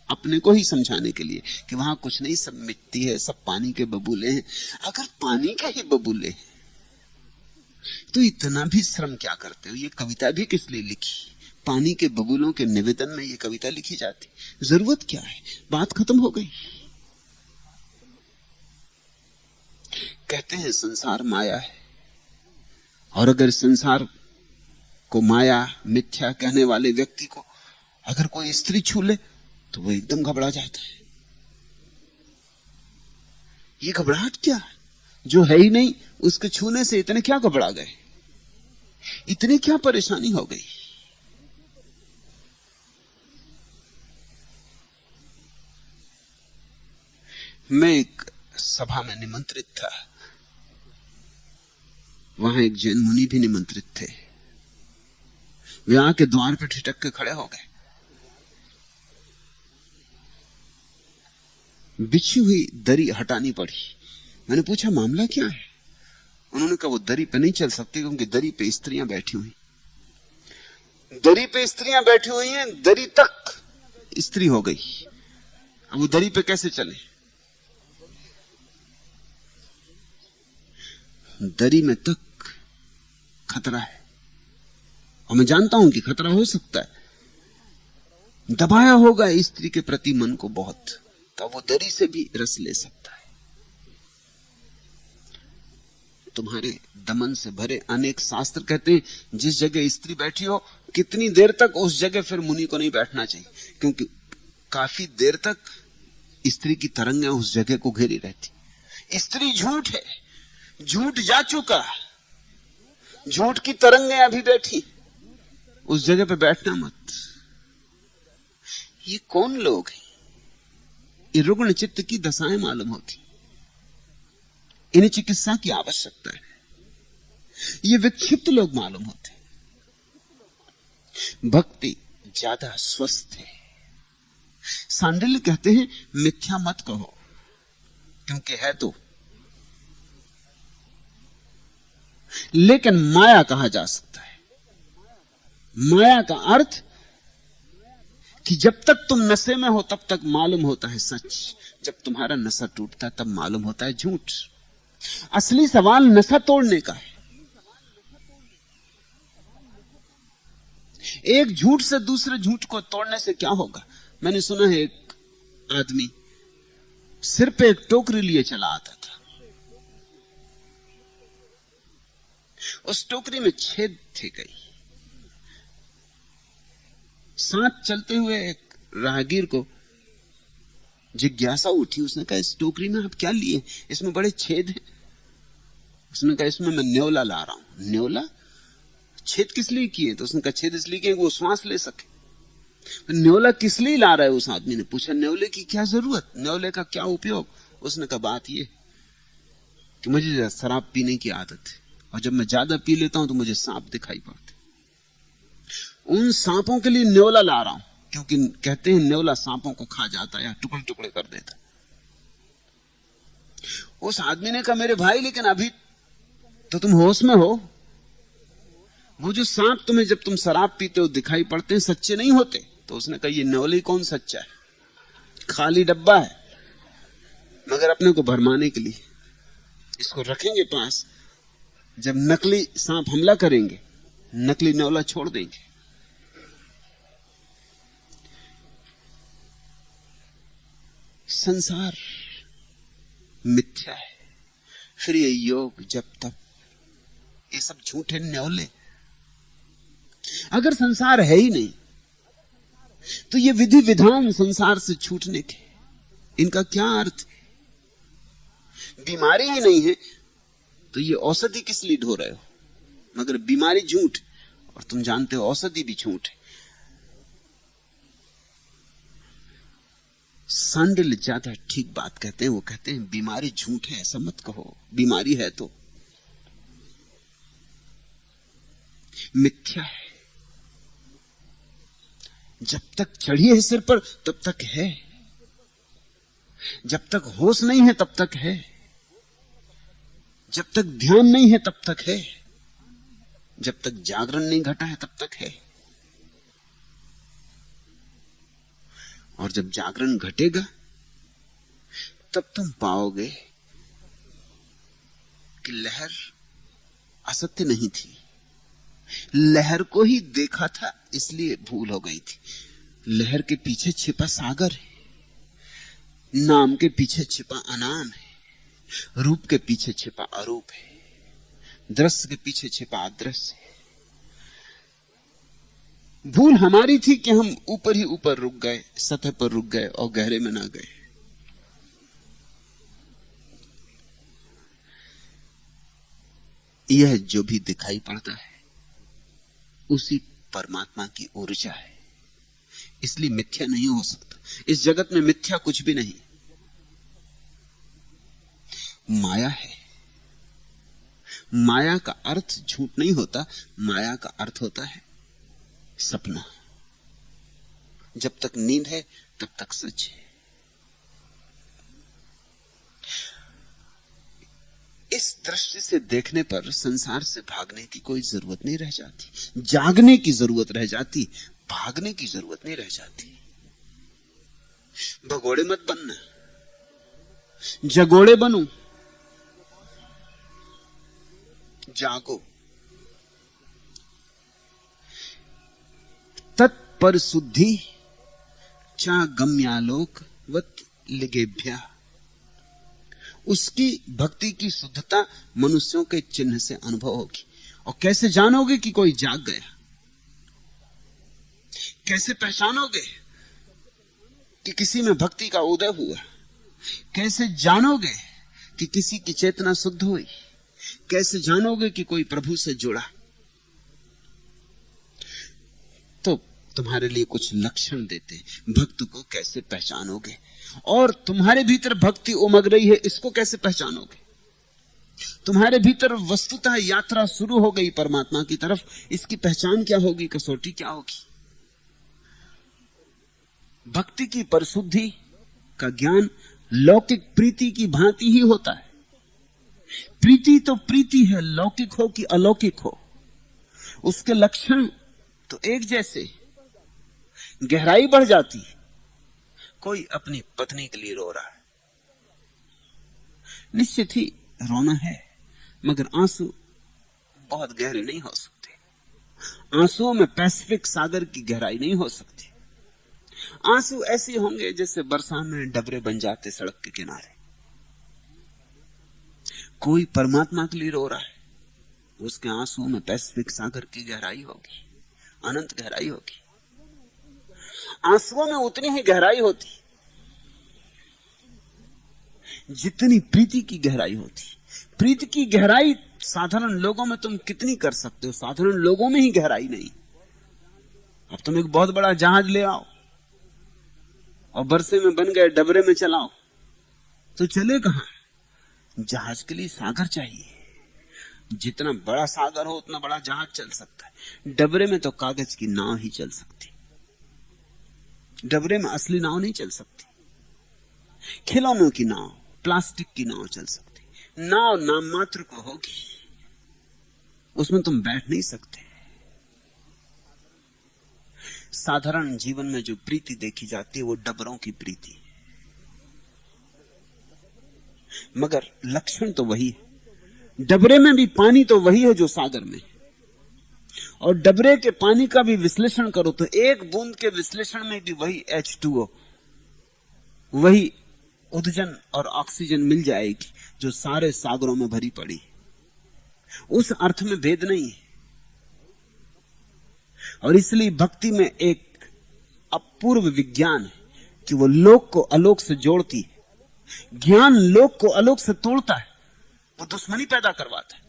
अपने को ही समझाने के लिए कि वहां कुछ नहीं, सब मिट्टी है, सब पानी के बबूले हैं। अगर पानी के ही बबूले हैं तो इतना भी श्रम क्या करते हो? ये कविता भी किस लिए लिखी? पानी के बबूलों के निवेदन में ये कविता लिखी जाती, जरूरत क्या है? बात खत्म हो गई। कहते हैं संसार माया है, और अगर संसार को माया मिथ्या कहने वाले व्यक्ति को अगर कोई स्त्री छू ले तो वो एकदम घबरा जाता है। ये घबराहट क्या है? जो है ही नहीं उसके छूने से इतने क्या घबरा गए, इतनी क्या परेशानी हो गई? मैं एक सभा में निमंत्रित था, वहां एक जैन मुनि भी निमंत्रित थे। वे आके द्वार पर ठिठक के खड़े हो गए। बिछी हुई दरी हटानी पड़ी। मैंने पूछा मामला क्या है? उन्होंने कहा वो दरी पे नहीं चल सकती क्योंकि दरी पे स्त्रियां बैठी हुई। दरी पे स्त्रियां बैठी हुई हैं, दरी तक स्त्री हो गई, अब वो दरी पे कैसे चले? दरी में तक खतरा है, और मैं जानता हूं कि खतरा हो सकता है। दबाया होगा स्त्री के प्रति मन को बहुत, तो वो दरी से भी रस ले सकता है। तुम्हारे दमन से भरे अनेक शास्त्र कहते हैं जिस जगह स्त्री बैठी हो कितनी देर तक उस जगह फिर मुनि को नहीं बैठना चाहिए, क्योंकि काफी देर तक स्त्री की तरंगें उस जगह को घेरी रहती। स्त्री झूठ है, झूठ जा चुका, झूठ की तरंगें अभी बैठी, उस जगह पे बैठना मत। ये कौन लोग हैं? ये रुग्ण चित्त की दशाएं मालूम होती, इन्हें चिकित्सा की आवश्यकता है। ये विक्षिप्त लोग मालूम होते। भक्ति ज्यादा स्वस्थ है। सांडिल्य कहते हैं मिथ्या मत कहो, क्योंकि है तो, लेकिन माया कहा जा सकता है। माया का अर्थ कि जब तक तुम नशे में हो तब तक मालूम होता है सच, जब तुम्हारा नशा टूटता है तब मालूम होता है झूठ। असली सवाल नशा तोड़ने का है। एक झूठ से दूसरे झूठ को तोड़ने से क्या होगा? मैंने सुना है एक आदमी सिर पे एक टोकरी लिए चला आता था, उस टोकरी में छेद थे कई। साथ चलते हुए एक राहगीर को जिज्ञासा उठी। उसने कहा, इस टोकरी में आप क्या लिए? इसमें बड़े छेद हैं। उसने कहा, इसमें मैं न्योला ला रहा हूं। न्योला? छेद किस लिए किए? तो उसने कहा, छेद इसलिए किए वो श्वास ले सके। तो न्योला किस लिए ला रहा है? उस आदमी ने पूछा, न्योले की क्या जरूरत, न्योले का क्या उपयोग? उसने कहा, बात ये कि मुझे शराब पीने की आदत है, और जब मैं ज्यादा पी लेता हूं तो मुझे सांप दिखाई पड़ते। उन सांपों के लिए न्योला ला रहा हूं, क्योंकि कहते हैं न्योला सांपों को खा जाता है या टुकड़े टुकड़े कर देता। उस आदमी ने कहा, मेरे भाई, लेकिन अभी तो तुम होश में हो। वो जो सांप तुम्हें जब तुम शराब पीते हो दिखाई पड़ते हैं, सच्चे नहीं होते। तो उसने कहा, ये न्योला ही कौन सच्चा है, खाली डब्बा है, मगर अपने को भरमाने के लिए। इसको रखेंगे पास, जब नकली सांप हमला करेंगे, नकली न्योला छोड़ देंगे। संसार मिथ्या है, फिर ये योग जब तक, ये सब झूठे न्योले। अगर संसार है ही नहीं तो ये विधि विधान संसार से छूटने के, इनका क्या अर्थ है? बीमारी ही नहीं है तो ये औषधि किस लिए ढो रहे हो? मगर बीमारी झूठ, और तुम जानते हो औषधि भी झूठ है। सांडिल ज्यादा ठीक बात कहते हैं। वो कहते हैं, बीमारी झूठ है ऐसा मत कहो, बीमारी है तो मिथ्या है। जब तक चढ़ी है सिर पर तब तक है, जब तक होश नहीं है तब तक है, जब तक ध्यान नहीं है तब तक है, जब तक जागरण नहीं घटा है तब तक है। और जब जागरण घटेगा तब तुम पाओगे कि लहर असत्य नहीं थी, लहर को ही देखा था इसलिए भूल हो गई थी। लहर के पीछे छिपा सागर है, नाम के पीछे छिपा अनाम है, रूप के पीछे छिपा अरूप है, दृश्य के पीछे छिपा अदृश्य है। भूल हमारी थी कि हम ऊपर ही ऊपर रुक गए, सतह पर रुक गए और गहरे में ना गए। यह जो भी दिखाई पड़ता है उसी परमात्मा की ऊर्जा है, इसलिए मिथ्या नहीं हो सकता। इस जगत में मिथ्या कुछ भी नहीं, माया है। माया का अर्थ झूठ नहीं होता, माया का अर्थ होता है सपना। जब तक नींद है तब तक सच है। इस दृष्टि से देखने पर संसार से भागने की कोई जरूरत नहीं रह जाती, जागने की जरूरत रह जाती, भागने की जरूरत नहीं रह जाती। भगोड़े मत बनना, जगोड़े बनो, जागो। तत्पर शुद्धि चा गम्यालोक वत लिगेभ्या। उसकी भक्ति की शुद्धता मनुष्यों के चिन्ह से अनुभव होगी। और कैसे जानोगे कि कोई जाग गया? कैसे पहचानोगे कि किसी में भक्ति का उदय हुआ? कैसे जानोगे कि किसी की चेतना शुद्ध हुई? कैसे जानोगे कि कोई प्रभु से जुड़ा? तो तुम्हारे लिए कुछ लक्षण देते हैं। भक्त को कैसे पहचानोगे? और तुम्हारे भीतर भक्ति उमग रही है, इसको कैसे पहचानोगे? तुम्हारे भीतर वस्तुतः यात्रा शुरू हो गई परमात्मा की तरफ, इसकी पहचान क्या होगी? कसौटी क्या होगी? भक्ति की परिशुद्धि का ज्ञान लौकिक प्रीति की भांति ही होता है। प्रीति तो प्रीति है, लौकिक हो कि अलौकिक हो, उसके लक्षण तो एक जैसे। गहराई बढ़ जाती है। कोई अपनी पत्नी के लिए रो रहा है, निश्चित ही रोना है, मगर आंसू बहुत गहरे नहीं हो सकते। आंसुओं में पैसिफिक सागर की गहराई नहीं हो सकती। आंसू ऐसे होंगे जैसे बरसात में डबरे बन जाते सड़क के किनारे। कोई परमात्मा के लिए रो रहा है, उसके आंसुओं में पैसिफिक सागर की गहराई होगी, अनंत गहराई होगी। आंसुओं में उतनी ही गहराई होती जितनी प्रीति की गहराई होती। प्रीति की गहराई साधारण लोगों में तुम कितनी कर सकते हो, साधारण लोगों में ही गहराई नहीं। अब तुम एक बहुत बड़ा जहाज ले आओ और बरसे में बन गए डबरे में चलाओ तो चले कहां? जहाज के लिए सागर चाहिए। जितना बड़ा सागर हो उतना बड़ा जहाज चल सकता है। डबरे में तो कागज की नाव ही चल सकती, डबरे में असली नाव नहीं चल सकती। खिलौनों की नाव, प्लास्टिक की नाव चल सकती। नाव नाम मात्र को होगी, उसमें तुम बैठ नहीं सकते। साधारण जीवन में जो प्रीति देखी जाती है वो डबरों की प्रीति है, मगर लक्षण तो वही है। डबरे में भी पानी तो वही है जो सागर में, और डबरे के पानी का भी विश्लेषण करो तो एक बूंद के विश्लेषण में भी वही H2O, वही उदजन और ऑक्सीजन मिल जाएगी जो सारे सागरों में भरी पड़ी। उस अर्थ में भेद नहीं है। और इसलिए भक्ति में एक अपूर्व विज्ञान है कि वो लोक को अलोक से जोड़ती है। ज्ञान लोक को अलोक से तोड़ता है, वो दुश्मनी पैदा करवाता है।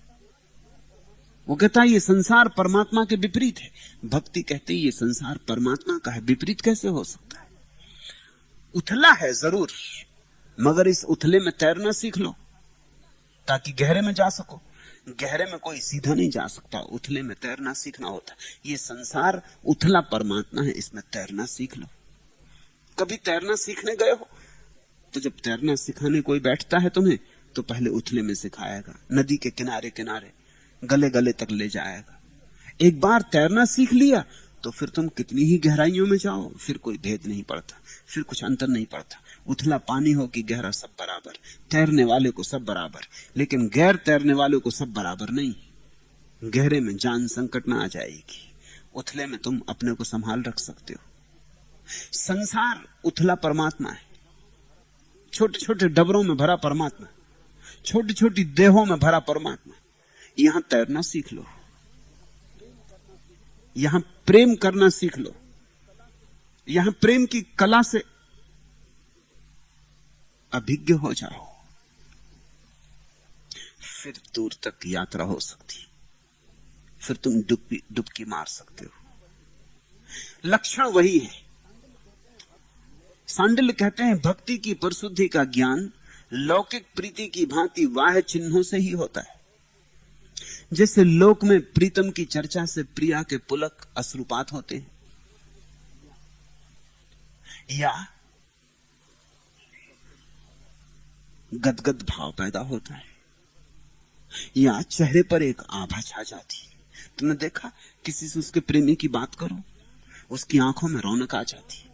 वो कहता है ये संसार परमात्मा के विपरीत है। भक्ति कहती है ये संसार परमात्मा का है, विपरीत कैसे हो सकता है? उथला है जरूर, मगर इस उथले में तैरना सीख लो ताकि गहरे में जा सको। गहरे में कोई सीधा नहीं जा सकता, उथले में तैरना सीखना होता। ये संसार उथला परमात्मा है, इसमें तैरना सीख लो। कभी तैरना सीखने गए हो तो जब तैरना सिखाने कोई बैठता है तुम्हें तो पहले उथले में सिखाएगा, नदी के किनारे किनारे गले गले तक ले जाएगा। एक बार तैरना सीख लिया तो फिर तुम कितनी ही गहराइयों में जाओ फिर कोई भेद नहीं पड़ता, फिर कुछ अंतर नहीं पड़ता। उथला पानी हो कि गहरा, सब बराबर। तैरने वाले को सब बराबर, लेकिन गैर तैरने वाले को सब बराबर नहीं। गहरे में जान संकट में आ जाएगी, उथले में तुम अपने को संभाल रख सकते हो। संसार उथला परमात्मा है, छोटे छोटे डबरों में भरा परमात्मा, छोटी छोटी देहों में भरा परमात्मा। यहां तैरना सीख लो, यहां प्रेम करना सीख लो, यहां प्रेम की कला से अभिज्ञ हो जाओ, फिर दूर तक यात्रा हो सकती, फिर तुम डुबकी मार सकते हो। लक्षण वही है। सांडिल्य कहते हैं भक्ति की परिशुद्धि का ज्ञान लौकिक प्रीति की भांति बाह्य चिन्हों से ही होता है। जैसे लोक में प्रीतम की चर्चा से प्रिया के पुलक अश्रुपात होते हैं, या गदगद भाव पैदा होता है, या चेहरे पर एक आभा छा जाती है। तुमने देखा किसी से उसके प्रेमी की बात करो, उसकी आंखों में रौनक आ जाती है।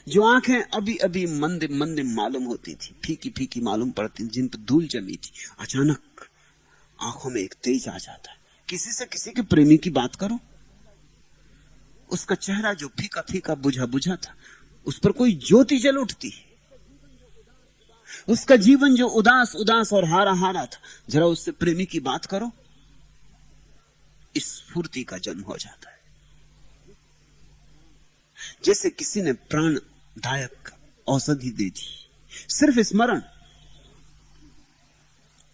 जो आंखें अभी अभी मंद मंद मालूम होती थी, फीकी फीकी मालूम पड़ती, जिन पर धूल जमी थी, अचानक आंखों में एक तेज आ जाता है। किसी से किसी के प्रेमी की बात करो, उसका चेहरा जो फीका फीका बुझा बुझा था उस पर कोई ज्योति जल उठती। उसका जीवन जो उदास उदास और हारा हारा था, जरा उससे प्रेमी की बात करो, स्फूर्ति का जन्म हो जाता है। जैसे किसी ने प्राणदायक औषधि दे दी, सिर्फ स्मरण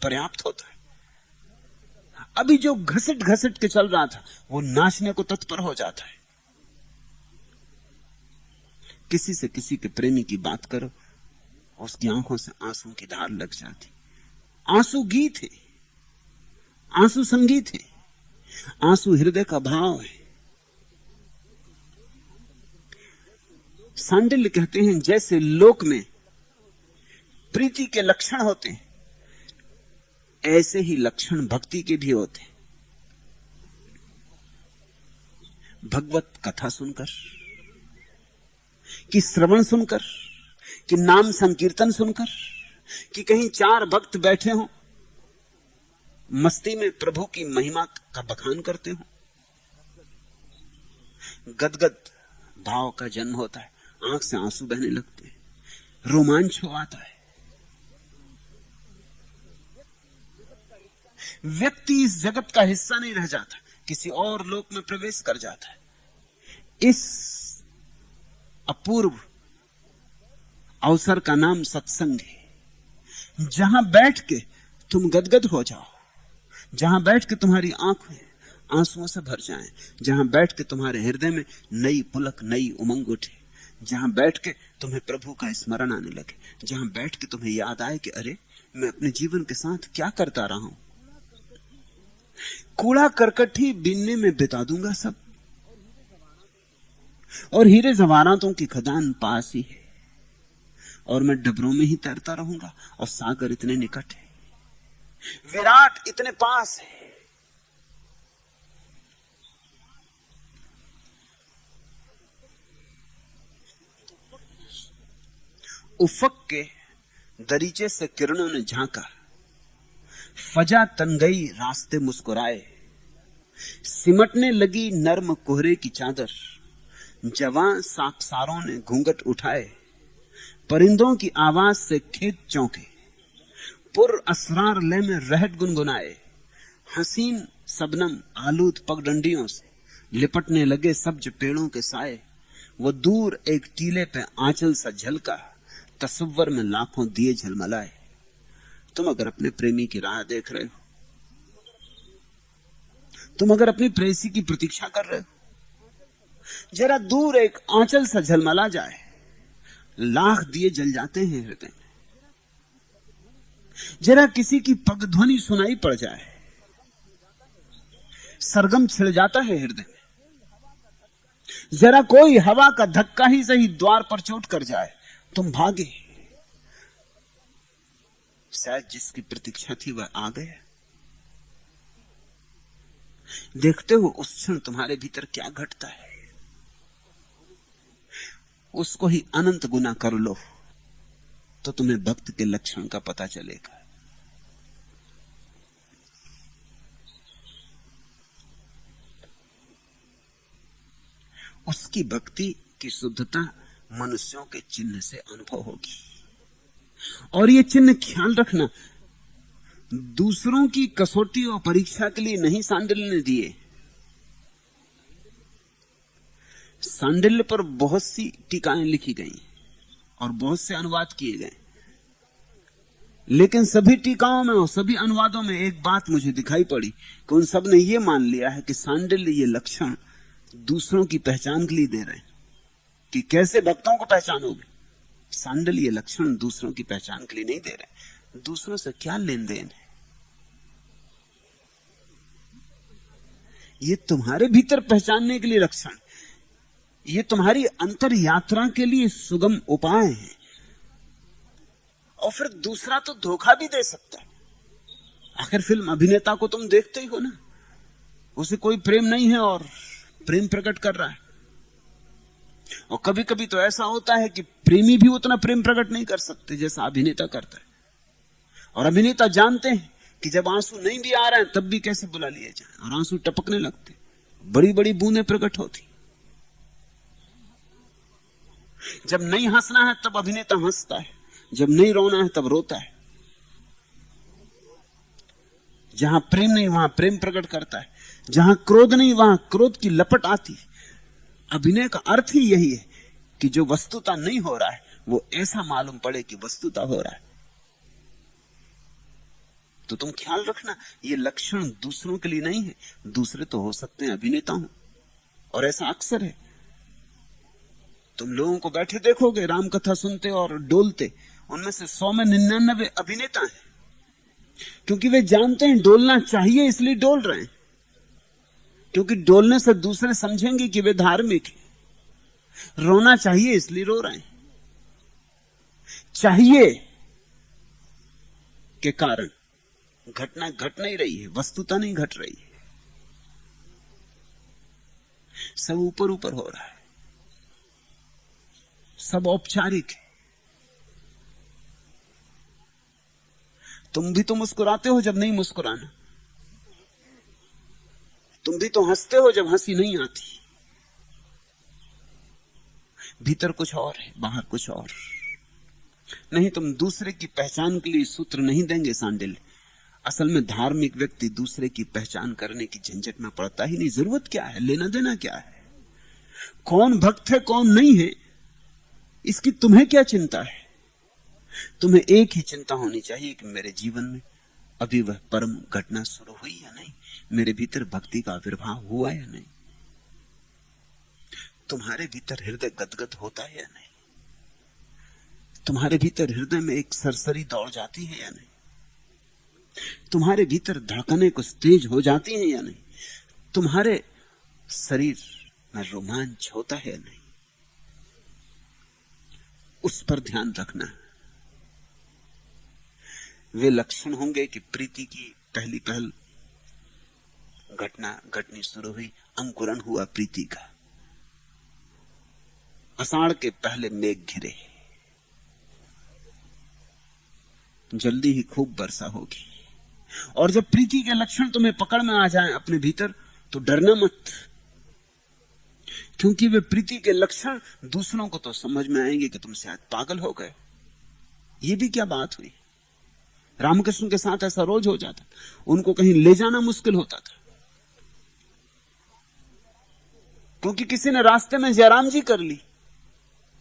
पर्याप्त होता है। अभी जो घसट घसट के चल रहा था वो नाचने को तत्पर हो जाता है। किसी से किसी के प्रेमी की बात करो, उसकी आंखों से आंसू की धार लग जाती। आंसू गीत है, आंसू संगीत है, आंसू हृदय का भाव है। सांडिल्य कहते हैं जैसे लोक में प्रीति के लक्षण होते हैं, ऐसे ही लक्षण भक्ति के भी होते हैं। भगवत कथा सुनकर, कि श्रवण सुनकर, कि नाम संकीर्तन सुनकर, कि कहीं चार भक्त बैठे हों मस्ती में प्रभु की महिमा का बखान करते हो, गदगद भाव का जन्म होता है, आंख से आंसू बहने लगते हैं, रोमांच हो आता है। व्यक्ति इस जगत का हिस्सा नहीं रह जाता, किसी और लोक में प्रवेश कर जाता है। इस अपूर्व अवसर का नाम सत्संग है, जहां बैठ के तुम गदगद हो जाओ, जहां बैठ के तुम्हारी आंखें आंसुओं से भर जाएं, जहां बैठ के तुम्हारे हृदय में नई पुलक, नई उमंग उठे, जहां बैठ के तुम्हें प्रभु का स्मरण आने लगे, जहां बैठ के तुम्हें याद आए कि अरे मैं अपने जीवन के साथ क्या करता रहा हूं। कूड़ा करकट ही बीनने में बिता दूंगा सब, और हीरे जवाहरातों की खदान पास ही है, और मैं डबरों में ही तैरता रहूंगा, और सागर इतने निकट है, विराट इतने पास है। उफक के दरीचे से किरणों ने झांका, फजा तन गई रास्ते मुस्कुराए, सिमटने लगी नर्म कोहरे की चादर, जवां साक्षारों ने घूंघट उठाए, परिंदों की आवाज से खेत चौंके, पुर असरार ले में रहट गुनगुनाए, हसीन सबनम आलूद पगडंडियों से लिपटने लगे सब्ज पेड़ों के साए, वो दूर एक टीले पे आंचल सा झलका, तसव्वुर में लाखों दिए झलमलाए। तुम अगर अपने प्रेमी की राह देख रहे हो, तुम अगर अपनी प्रेयसी की प्रतीक्षा कर रहे हो, जरा दूर एक आंचल सा झलमला जाए, लाख दिए जल जाते हैं हृदय में। जरा किसी की पगध्वनि सुनाई पड़ जाए, सरगम छिड़ जाता है हृदय में। जरा कोई हवा का धक्का ही सही द्वार पर चोट कर जाए, तुम भागे, शायद जिसकी प्रतीक्षा थी वह आ गया। देखते हो उस क्षण तुम्हारे भीतर क्या घटता है, उसको ही अनंत गुना कर लो तो तुम्हें भक्त के लक्षण का पता चलेगा। उसकी भक्ति की शुद्धता मनुष्यों के चिन्ह से अनुभव होगी, और ये चिन्ह ख्याल रखना, दूसरों की कसौटी और परीक्षा के लिए नहीं सांडिल्य ने दिए। सांडिल्य पर बहुत सी टीकाएं लिखी गई और बहुत से अनुवाद किए गए, लेकिन सभी टीकाओं में और सभी अनुवादों में एक बात मुझे दिखाई पड़ी कि उन सब ने यह मान लिया है कि सांडिल्य ये लक्षण दूसरों की पहचान के लिए दे रहे हैं कि कैसे भक्तों को पहचानोगे। सांडिल्य ये लक्षण दूसरों की पहचान के लिए नहीं दे रहे। दूसरों से क्या लेन देन है, ये तुम्हारे भीतर पहचानने के लिए लक्षण, ये तुम्हारी अंतर यात्रा के लिए सुगम उपाय है। और फिर दूसरा तो धोखा भी दे सकता है। आखिर फिल्म अभिनेता को तुम देखते ही हो ना, उसे कोई प्रेम नहीं है और प्रेम प्रकट कर रहा है। और कभी कभी तो ऐसा होता है कि प्रेमी भी उतना प्रेम प्रकट नहीं कर सकते जैसा अभिनेता करता है, और अभिनेता जानते हैं कि जब आंसू नहीं भी आ रहे हैं तब भी कैसे बुला लिए जाए, और आंसू टपकने लगते, बड़ी बड़ी बूंदें प्रकट होती। जब नहीं हंसना है तब अभिनेता हंसता है, जब नहीं रोना है तब रोता है। जहां प्रेम नहीं वहां प्रेम प्रकट करता है, जहां क्रोध नहीं वहां क्रोध की लपट आती। अभिनय का अर्थ ही यही है कि जो वस्तुता नहीं हो रहा है वो ऐसा मालूम पड़े कि वस्तुता हो रहा है। तो तुम ख्याल रखना, ये लक्षण दूसरों के लिए नहीं है। दूसरे तो हो सकते हैं अभिनेता हो, और ऐसा अक्सर है। तुम लोगों को बैठे देखोगे राम कथा सुनते और डोलते, उनमें से 100 में 99 अभिनेता हैं, क्योंकि वे जानते हैं डोलना चाहिए इसलिए डोल रहे हैं, क्योंकि डोलने से दूसरे समझेंगे कि वे धार्मिक हैं। रोना चाहिए इसलिए रो रहे हैं, चाहिए के कारण घटना घट नहीं रही है, वस्तुता नहीं घट रही है, सब ऊपर ऊपर हो रहा है, सब औपचारिक है। तुम भी तो मुस्कुराते हो जब नहीं मुस्कुराना, तुम भी तो हंसते हो जब हंसी नहीं आती। भीतर कुछ और है, बाहर कुछ और। नहीं, तुम दूसरे की पहचान के लिए सूत्र नहीं देंगे सांडिल्य। असल में धार्मिक व्यक्ति दूसरे की पहचान करने की झंझट में पड़ता ही नहीं। जरूरत क्या है, लेना देना क्या है, कौन भक्त है कौन नहीं है, इसकी तुम्हें क्या चिंता है। तुम्हें एक ही चिंता होनी चाहिए कि मेरे जीवन में अभी वह परम घटना शुरू हुई या नहीं, मेरे भीतर भक्ति का आविर्भाव हुआ या नहीं, तुम्हारे भीतर हृदय गदगद होता है या नहीं, तुम्हारे भीतर हृदय में एक सरसरी दौड़ जाती है या नहीं, तुम्हारे भीतर धड़कनें कुछ तेज हो जाती हैं या नहीं, तुम्हारे शरीर में रोमांच होता है या नहीं, उस पर ध्यान रखना। वे लक्षण होंगे कि प्रीति की पहली पहल घटना घटनी शुरू हुई, अंकुरण हुआ प्रीति का। आषाढ़ के पहले मेघ घिरे, जल्दी ही खूब वर्षा होगी। और जब प्रीति के लक्षण तुम्हें पकड़ में आ जाएं अपने भीतर, तो डरना मत, क्योंकि वे प्रीति के लक्षण दूसरों को तो समझ में आएंगे कि तुम शायद पागल हो गए। ये भी क्या बात हुई। रामकृष्ण के साथ ऐसा रोज हो जाता, उनको कहीं ले जाना मुश्किल होता था, क्योंकि किसी ने रास्ते में जयराम जी कर ली,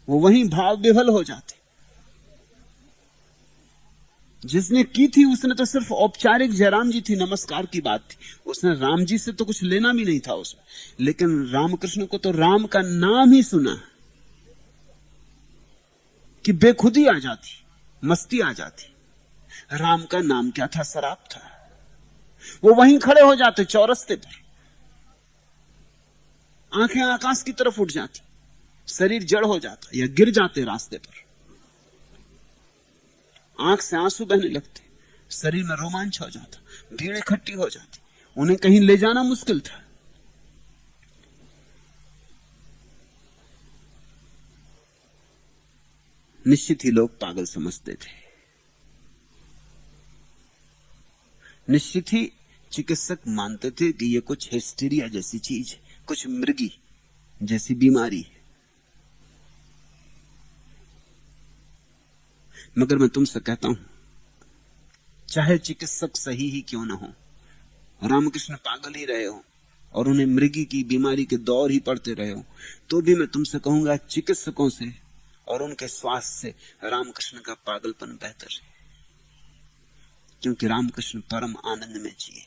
वो वहीं भाव विभल हो जाते। जिसने की थी उसने तो सिर्फ औपचारिक जयराम जी थी, नमस्कार की बात थी, उसने राम जी से तो कुछ लेना भी नहीं था उसमें। लेकिन रामकृष्ण को तो राम का नाम ही सुना कि बेखुदी आ जाती, मस्ती आ जाती। राम का नाम क्या था, शराब था। वो वहीं खड़े हो जाते चौरस्ते पर, आंखें आकाश की तरफ उठ जाती, शरीर जड़ हो जाता या गिर जाते रास्ते पर, आंख से आंसू बहने लगते, शरीर में रोमांच हो जाता, भीड़ इकट्ठी हो जाती, उन्हें कहीं ले जाना मुश्किल था। निश्चित ही लोग पागल समझते थे, निश्चित ही चिकित्सक मानते थे कि ये कुछ हिस्टीरिया जैसी चीज है, कुछ मृगी जैसी बीमारी है। मगर मैं तुमसे कहता हूं, चाहे चिकित्सक सही ही क्यों ना हो, रामकृष्ण पागल ही रहे हो और उन्हें मृगी की बीमारी के दौर ही पड़ते रहे हो, तो भी मैं तुमसे कहूंगा चिकित्सकों से और उनके स्वास्थ्य से रामकृष्ण का पागलपन बेहतर है, क्योंकि रामकृष्ण परम आनंद में जिए।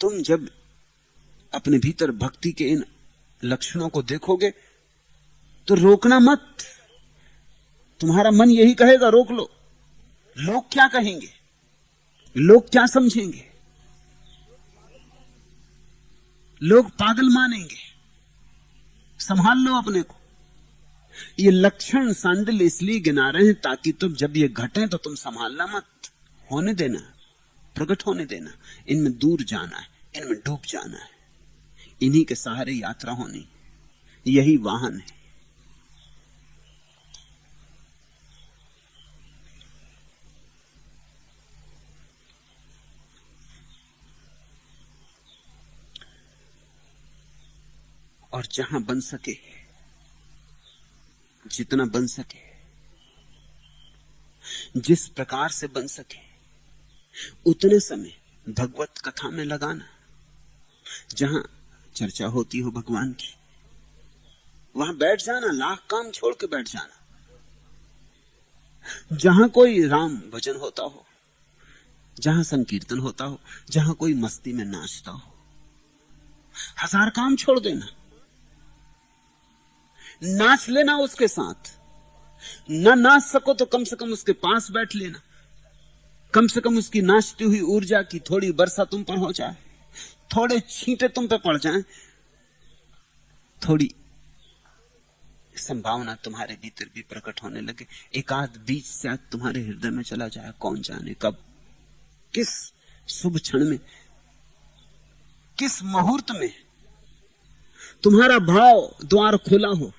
तुम जब अपने भीतर भक्ति के इन लक्षणों को देखोगे तो रोकना मत। तुम्हारा मन यही कहेगा रोक लो, लोग क्या कहेंगे, लोग क्या समझेंगे, लोग पागल मानेंगे, संभाल लो अपने को। ये लक्षण सांडिल इसलिए गिना रहे हैं ताकि तुम जब ये घटे तो तुम संभालना मत, होने देना, प्रकट होने देना। इनमें दूर जाना है, इनमें डूब जाना है, इन्हीं के सहारे यात्रा होनी, यही वाहन है। और जहां बन सके, जितना बन सके, जिस प्रकार से बन सके, उतने समय भगवत कथा में लगाना। जहां चर्चा होती हो भगवान की, वहां बैठ जाना, लाख काम छोड़ के बैठ जाना। जहां कोई राम भजन होता हो, जहां संकीर्तन होता हो, जहां कोई मस्ती में नाचता हो, हजार काम छोड़ देना, नाच लेना उसके साथ। ना नाच सको तो कम से कम उसके पास बैठ लेना, कम से कम उसकी नाचती हुई ऊर्जा की थोड़ी वर्षा तुम पर हो जाए, थोड़े छींटे तुम पे पड़ जाएं, थोड़ी संभावना तुम्हारे भीतर भी प्रकट होने लगे। एक आध बीज शायद तुम्हारे हृदय में चला जाए, कौन जाने कब, किस शुभ क्षण में, किस मुहूर्त में तुम्हारा भाव द्वार खुला हो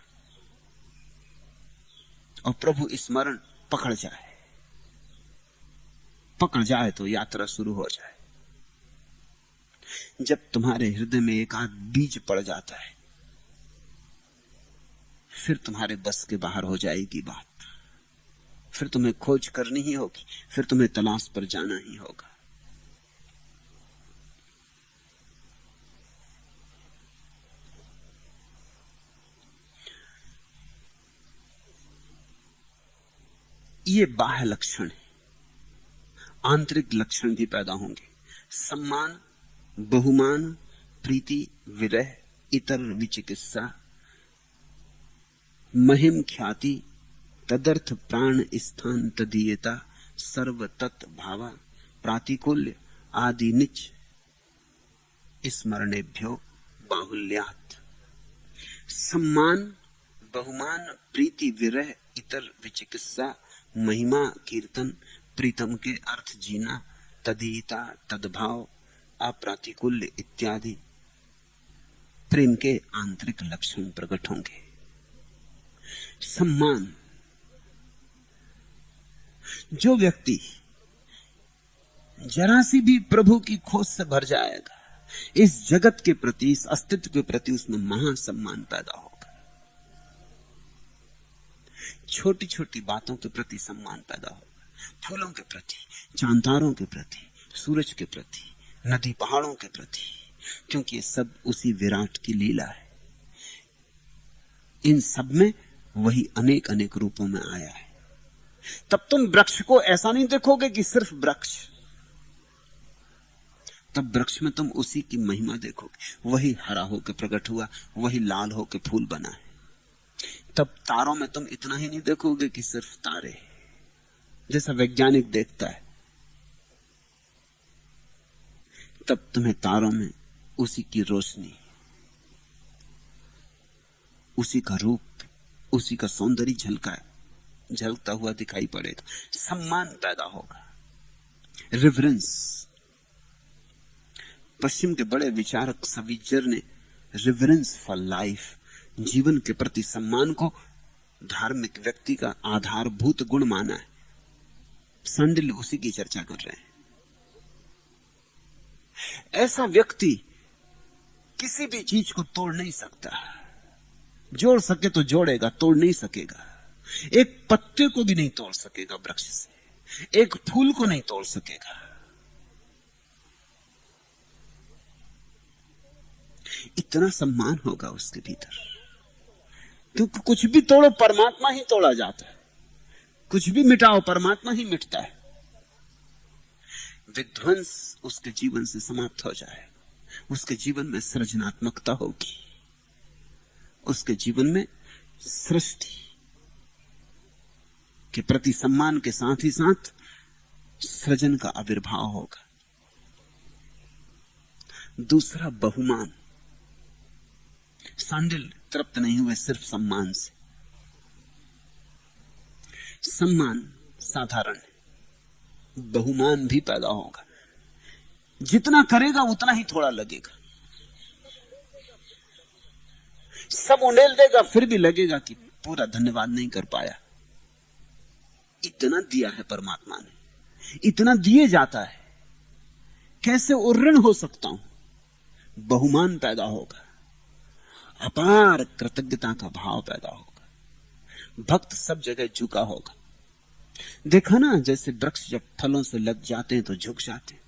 और प्रभु स्मरण पकड़ जाए तो यात्रा शुरू हो जाए। जब तुम्हारे हृदय में एक आध बीज पड़ जाता है, फिर तुम्हारे बस के बाहर हो जाएगी बात, फिर तुम्हें खोज करनी ही होगी, फिर तुम्हें तलाश पर जाना ही होगा। ये बाह्य लक्षण है, आंतरिक लक्षण भी पैदा होंगे। सम्मान, बहुमान, प्रीति, विरह, इतर विचिकित्सा, महिम, ख्याति, तदर्थ प्राण स्थान तदीयता, सर्व तत् भावा, प्रातिकूल्य आदि निच स्मरणेभ्यो बाहुल्यात्। सम्मान, बहुमान, प्रीति, विरह, इतर विचिकित्सा, महिमा, कीर्तन, प्रीतम के अर्थ जीना, तदीयता, तदभाव, अप्रातिकूल्य इत्यादि प्रेम के आंतरिक लक्षण प्रकट होंगे। सम्मान, जो व्यक्ति जरा सी भी प्रभु की खोज से भर जाएगा, इस जगत के प्रति, इस अस्तित्व के प्रति उसमें महासम्मान पैदा होगा। छोटी छोटी बातों के प्रति सम्मान पैदा होगा, फूलों के प्रति, चांतारों के प्रति, सूरज के प्रति, नदी पहाड़ों के प्रति, क्योंकि ये सब उसी विराट की लीला है। इन सब में वही अनेक अनेक रूपों में आया है। तब तुम वृक्ष को ऐसा नहीं देखोगे कि सिर्फ वृक्ष, तब वृक्ष में तुम उसी की महिमा देखोगे। वही हरा होकर प्रकट हुआ, वही लाल होकर फूल बना है। तब तारों में तुम इतना ही नहीं देखोगे कि सिर्फ तारे, जैसा वैज्ञानिक देखता है, तब तुम्हें तारों में उसी की रोशनी, उसी का रूप, उसी का सौंदर्य झलकता हुआ दिखाई पड़ेगा। सम्मान पैदा होगा, रिवरेंस। पश्चिम के बड़े विचारक सविजर ने रिवरेंस फॉर लाइफ, जीवन के प्रति सम्मान को धार्मिक व्यक्ति का आधारभूत गुण माना है। सांडिल्य उसी की चर्चा कर रहे हैं। ऐसा व्यक्ति किसी भी चीज को तोड़ नहीं सकता, जोड़ सके तो जोड़ेगा, तोड़ नहीं सकेगा। एक पत्ते को भी नहीं तोड़ सकेगा वृक्ष से, एक फूल को नहीं तोड़ सकेगा। इतना सम्मान होगा उसके भीतर, क्योंकि कुछ भी तोड़ो परमात्मा ही तोड़ा जाता है, कुछ भी मिटाओ परमात्मा ही मिटता है। विध्वंस उसके जीवन से समाप्त हो जाए, उसके जीवन में सृजनात्मकता होगी, उसके जीवन में सृष्टि के प्रति सम्मान के साथ ही साथ सृजन का आविर्भाव होगा। दूसरा, बहुमान। सांडिल तृप्त नहीं हुए सिर्फ सम्मान से। सम्मान साधारण है, बहुमान भी पैदा होगा। जितना करेगा उतना ही थोड़ा लगेगा। सब उंडेल देगा, फिर भी लगेगा कि पूरा धन्यवाद नहीं कर पाया। इतना दिया है परमात्मा ने, इतना दिए जाता है, कैसे उर्ऋण हो सकता हूं। बहुमान पैदा होगा, अपार कृतज्ञता का भाव पैदा होगा। भक्त सब जगह झुका होगा। देखा ना, जैसे वृक्ष जब फलों से लग जाते हैं तो झुक जाते हैं।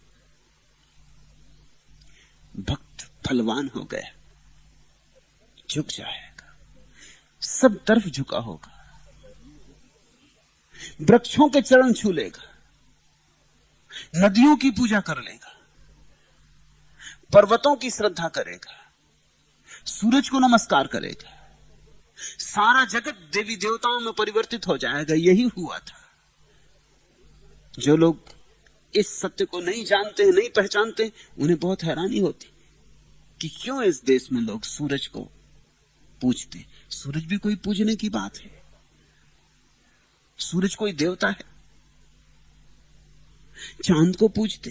भक्त फलवान हो गया, झुक जाएगा, सब तरफ झुका होगा। वृक्षों के चरण छू लेगा, नदियों की पूजा कर लेगा, पर्वतों की श्रद्धा करेगा, सूरज को नमस्कार करेगा। सारा जगत देवी देवताओं में परिवर्तित हो जाएगा। यही हुआ था। जो लोग इस सत्य को नहीं जानते, नहीं पहचानते, उन्हें बहुत हैरानी होती कि क्यों इस देश में लोग सूरज को पूजते। सूरज भी कोई पूजने की बात है? सूरज कोई देवता है? चांद को पूजते,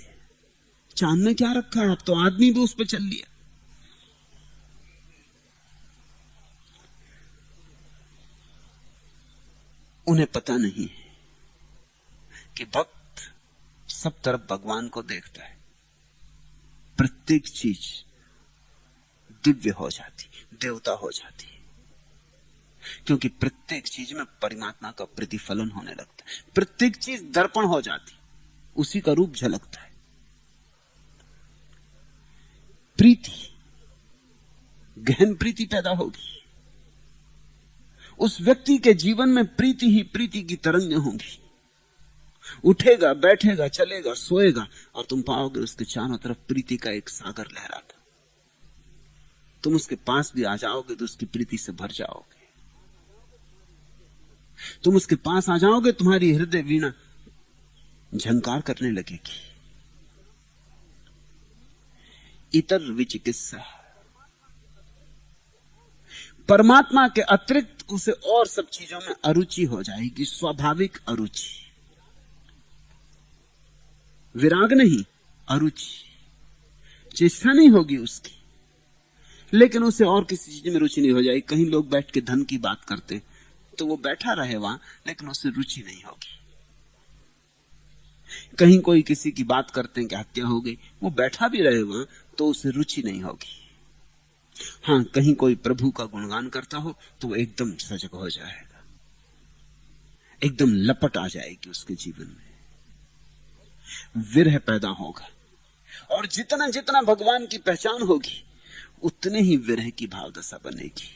चांद में क्या रखा है? अब तो आदमी भी उस पर चल लिया। उन्हें पता नहीं है कि भक्त सब तरफ भगवान को देखता है। प्रत्येक चीज दिव्य हो जाती, देवता हो जाती। क्योंकि प्रत्येक चीज में परमात्मा का प्रतिफलन होने लगता है। प्रत्येक चीज दर्पण हो जाती, उसी का रूप झलकता है। प्रीति, गहन प्रीति पैदा होगी, उस व्यक्ति के जीवन में प्रीति ही प्रीति की तरंगें होंगी। उठेगा, बैठेगा, चलेगा, सोएगा और तुम पाओगे उसके चारों तरफ प्रीति का एक सागर लहराता। तुम उसके पास भी आ जाओगे तो उसकी प्रीति से भर जाओगे। तुम उसके पास आ जाओगे, तुम्हारी हृदय वीणा झंकार करने लगेगी। इतर विचिकित्सा, परमात्मा के अतिरिक्त उसे और सब चीजों में अरुचि हो जाएगी, स्वाभाविक अरुचि। विराग नहीं, अरुचि, चेष्टा नहीं होगी उसकी, लेकिन उसे और किसी चीज में रुचि नहीं हो जाएगी। कहीं लोग बैठ के धन की बात करते तो वो बैठा रहे वहां, लेकिन उसे रुचि नहीं होगी। कहीं कोई किसी की बात करते हैं कि हत्या हो गई, वो बैठा भी रहे वहां तो उसे रुचि नहीं होगी। हां, कहीं कोई प्रभु का गुणगान करता हो तो वो एकदम सजग हो जाएगा, एकदम लपट आ जाएगी उसके जीवन में, विरह पैदा होगा। और जितना जितना भगवान की पहचान होगी उतने ही विरह की भावदशा बनेगी।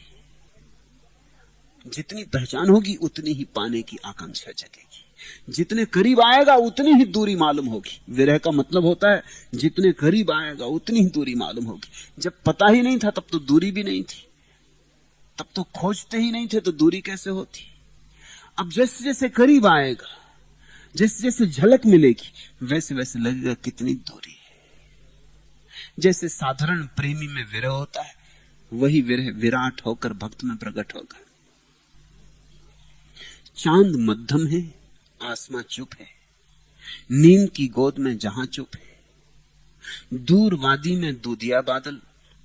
जितनी पहचान होगी उतनी ही पाने की आकांक्षा जगेगी। जितने करीब आएगा उतनी ही दूरी मालूम होगी। विरह का मतलब होता है जितने करीब आएगा उतनी ही दूरी मालूम होगी। जब पता ही नहीं था तब तो दूरी भी नहीं थी, तब तो खोजते ही नहीं थे तो दूरी कैसे होती। अब जैसे जैसे करीब आएगा, जैसे जैसे झलक मिलेगी, वैसे वैसे लगेगा कितनी दूरी है। जैसे साधारण प्रेमी में विरह होता है, वही विरह विराट होकर भक्त में प्रकट होगा। चांद मध्यम है, आसमां चुप है, नींद की गोद में जहां चुप है। दूर वादी में दूधिया बादल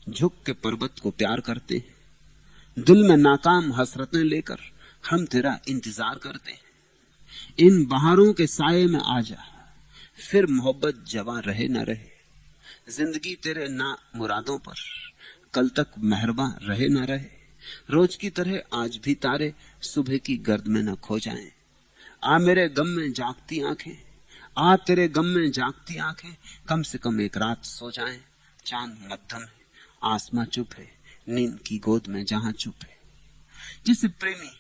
झुक के पर्वत को प्यार करते हैं। दिल में नाकाम हसरतें लेकर हम तेरा इंतजार करते हैं। इन बहारों के साये में आ जा, फिर मोहब्बत जवां रहे न रहे। जिंदगी तेरे ना मुरादों पर कल तक मेहरबां रहे न रहे। रोज की तरह आज भी तारे सुबह की गर्द में न खो जाएं। आ मेरे गम में जागती आंखें, आ तेरे गम में जागती आंखें, कम से कम एक रात सो जाएं। चांद मध्यम है, आसमां चुप है, नींद की गोद में जहां चुप है। जिसे प्रेमी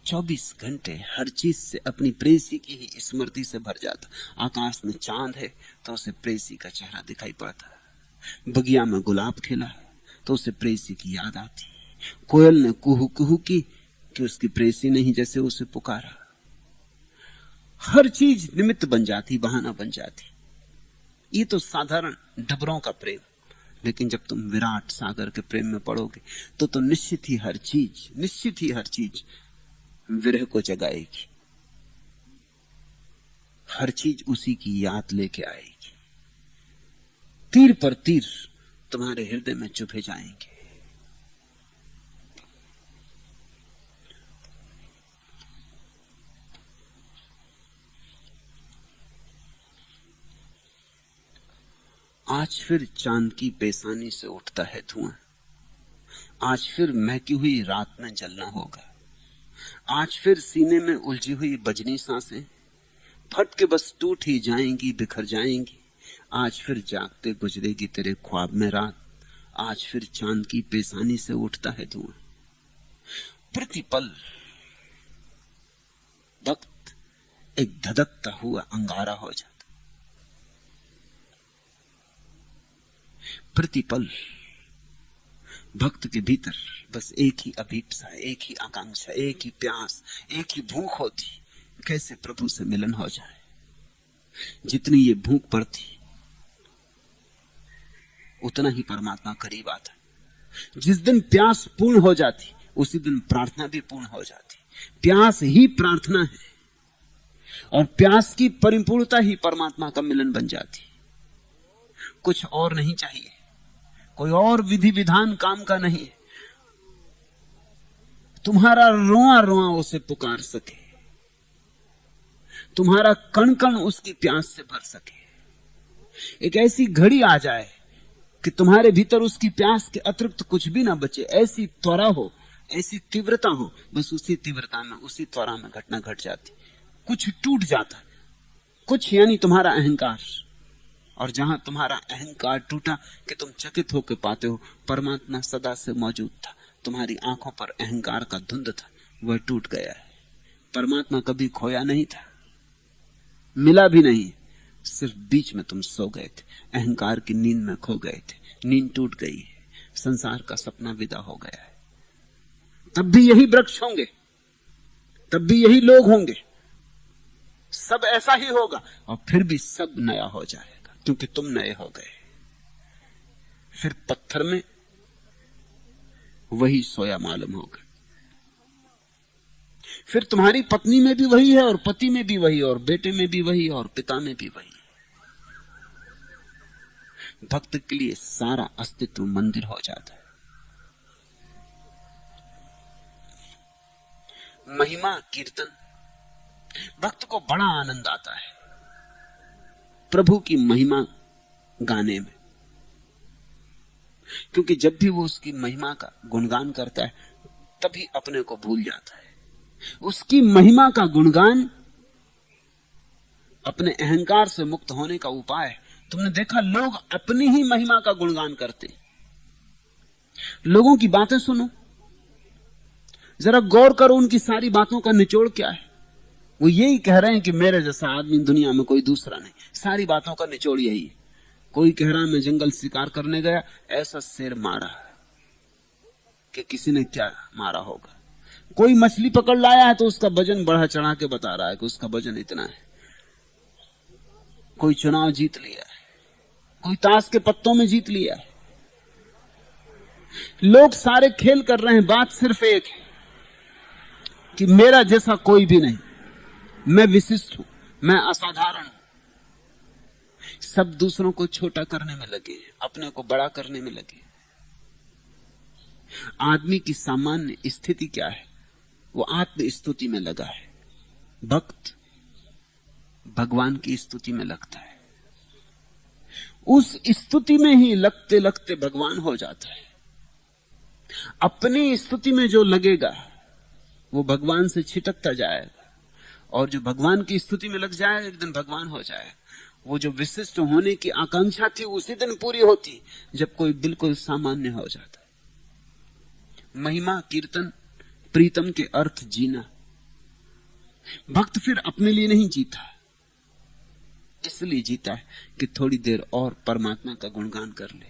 24 घंटे हर चीज से अपनी प्रेसी की ही स्मृति से भर जाता। आकाश में चांद है तो उसे प्रेसी का चेहरा दिखाई पड़ता। बगिया में गुलाब खिला है तो उसे प्रेसी की याद आती। कोयल ने कुहू कुहू की कि उसकी प्रेसी ने ही जैसे उसे पुकारा। हर चीज निमित्त बन जाती, बहाना बन जाती। ये तो साधारण डबरों का प्रेम, लेकिन जब तुम विराट सागर के प्रेम में पड़ोगे तो निश्चित ही हर चीज विरह को जगाएगी। हर चीज उसी की याद लेके आएगी। तीर पर तीर तुम्हारे हृदय में चुभे जाएंगे। आज फिर चांद की पेशानी से उठता है धुआं। आज फिर महकी हुई रात में जलना होगा। आज फिर सीने में उलझी हुई बजनी सांसें फट के बस टूट ही जाएंगी, बिखर जाएंगी। आज फिर जागते गुजरेगी तेरे ख्वाब में रात। आज फिर चांद की पेशानी से उठता है धुआं। प्रतिपल भक्त एक धधकता हुआ अंगारा हो जाता। प्रतिपल भक्त के भीतर बस एक ही अभीप्सा, एक ही आकांक्षा, एक ही प्यास, एक ही भूख होती, कैसे प्रभु से मिलन हो जाए। जितनी ये भूख पड़ती उतना ही परमात्मा करीब आता। जिस दिन प्यास पूर्ण हो जाती उसी दिन प्रार्थना भी पूर्ण हो जाती। प्यास ही प्रार्थना है और प्यास की परिपूर्णता ही परमात्मा का मिलन बन जाती। कुछ और नहीं चाहिए, कोई और विधि विधान काम का नहीं है। तुम्हारा रोआ रोआ उसे पुकार सके, तुम्हारा कण कण उसकी प्यास से भर सके। एक ऐसी घड़ी आ जाए कि तुम्हारे भीतर उसकी प्यास के अतिरिक्त कुछ भी ना बचे, ऐसी त्वरा हो, ऐसी तीव्रता हो, बस उसी तीव्रता में, उसी त्वरा में घटना घट जाती, कुछ टूट जाता, कुछ यानी तुम्हारा अहंकार। और जहां तुम्हारा अहंकार टूटा कि तुम चकित होकर पाते हो परमात्मा सदा से मौजूद था, तुम्हारी आंखों पर अहंकार का धुंध था, वह टूट गया है। परमात्मा कभी खोया नहीं था, मिला भी नहीं, सिर्फ बीच में तुम सो गए थे, अहंकार की नींद में खो गए थे, नींद टूट गई है, संसार का सपना विदा हो गया है। तब भी यही वृक्ष होंगे, तब भी यही लोग होंगे, सब ऐसा ही होगा, और फिर भी सब नया हो जाएगा क्योंकि तुम नए हो गए। फिर पत्थर में वही सोया मालूम होगा, फिर तुम्हारी पत्नी में भी वही है, और पति में भी वही, और बेटे में भी वही, और पिता में भी वही। भक्त के लिए सारा अस्तित्व मंदिर हो जाता है। महिमा कीर्तन, भक्त को बड़ा आनंद आता है प्रभु की महिमा गाने में, क्योंकि जब भी वो उसकी महिमा का गुणगान करता है तभी अपने को भूल जाता है। उसकी महिमा का गुणगान अपने अहंकार से मुक्त होने का उपाय है। तुमने देखा लोग अपनी ही महिमा का गुणगान करते। लोगों की बातें सुनो, जरा गौर करो उनकी सारी बातों का निचोड़ क्या है। वो यही कह रहे हैं कि मेरे जैसा आदमी दुनिया में कोई दूसरा नहीं। सारी बातों का निचोड़ यही है। कोई कह रहा मैं जंगल शिकार करने गया, ऐसा शेर मारा कि किसी ने क्या मारा होगा। कोई मछली पकड़ लाया है तो उसका वजन बढ़ा चढ़ा के बता रहा है कि उसका वजन इतना है। कोई चुनाव जीत लिया है, कोई ताश के पत्तों में जीत लिया है। लोग सारे खेल कर रहे हैं, बात सिर्फ एक है कि मेरा जैसा कोई भी नहीं, मैं विशिष्ट हूं, मैं असाधारण हूं। सब दूसरों को छोटा करने में लगे, अपने को बड़ा करने में लगे। आदमी की सामान्य स्थिति क्या है? वो आत्म स्तुति में लगा है। भक्त भगवान की स्तुति में लगता है। उस स्तुति में ही लगते लगते भगवान हो जाता है। अपनी स्तुति में जो लगेगा वो भगवान से छिटकता जाएगा, और जो भगवान की स्तुति में लग जाएगा एक दिन भगवान हो जाएगा। वो जो विशिष्ट होने की आकांक्षा थी उसी दिन पूरी होती जब कोई बिल्कुल सामान्य हो जाता है। महिमा कीर्तन प्रीतम के अर्थ जीना। भक्त फिर अपने लिए नहीं जीता, इसलिए जीता है कि थोड़ी देर और परमात्मा का गुणगान कर ले,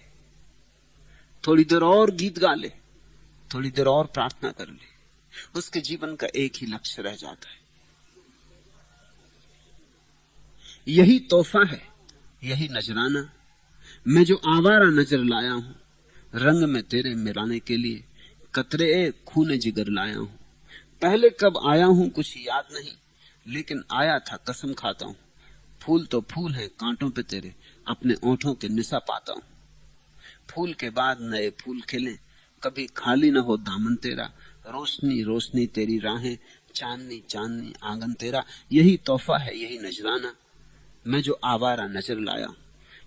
थोड़ी देर और गीत गा ले, थोड़ी देर और प्रार्थना कर ले। उसके जीवन का एक ही लक्ष्य रह जाता है। यही तोहफा है, यही नजराना। मैं जो आवारा नजर लाया हूं, रंग में तेरे मिलाने के लिए कतरे खून जिगर लाया हूं। पहले कब आया हूं कुछ याद नहीं, लेकिन आया था कसम खाता हूं। फूल तो फूल है कांटों पे तेरे, अपने ओंठों के निशा पाता हूं। फूल के बाद नए फूल खिले, कभी खाली न हो दामन तेरा। रोशनी रोशनी तेरी राहें, चांदनी चांदनी आंगन तेरा। यही तोहफा है, यही नजराना। मैं जो आवारा नजर लाया हूं।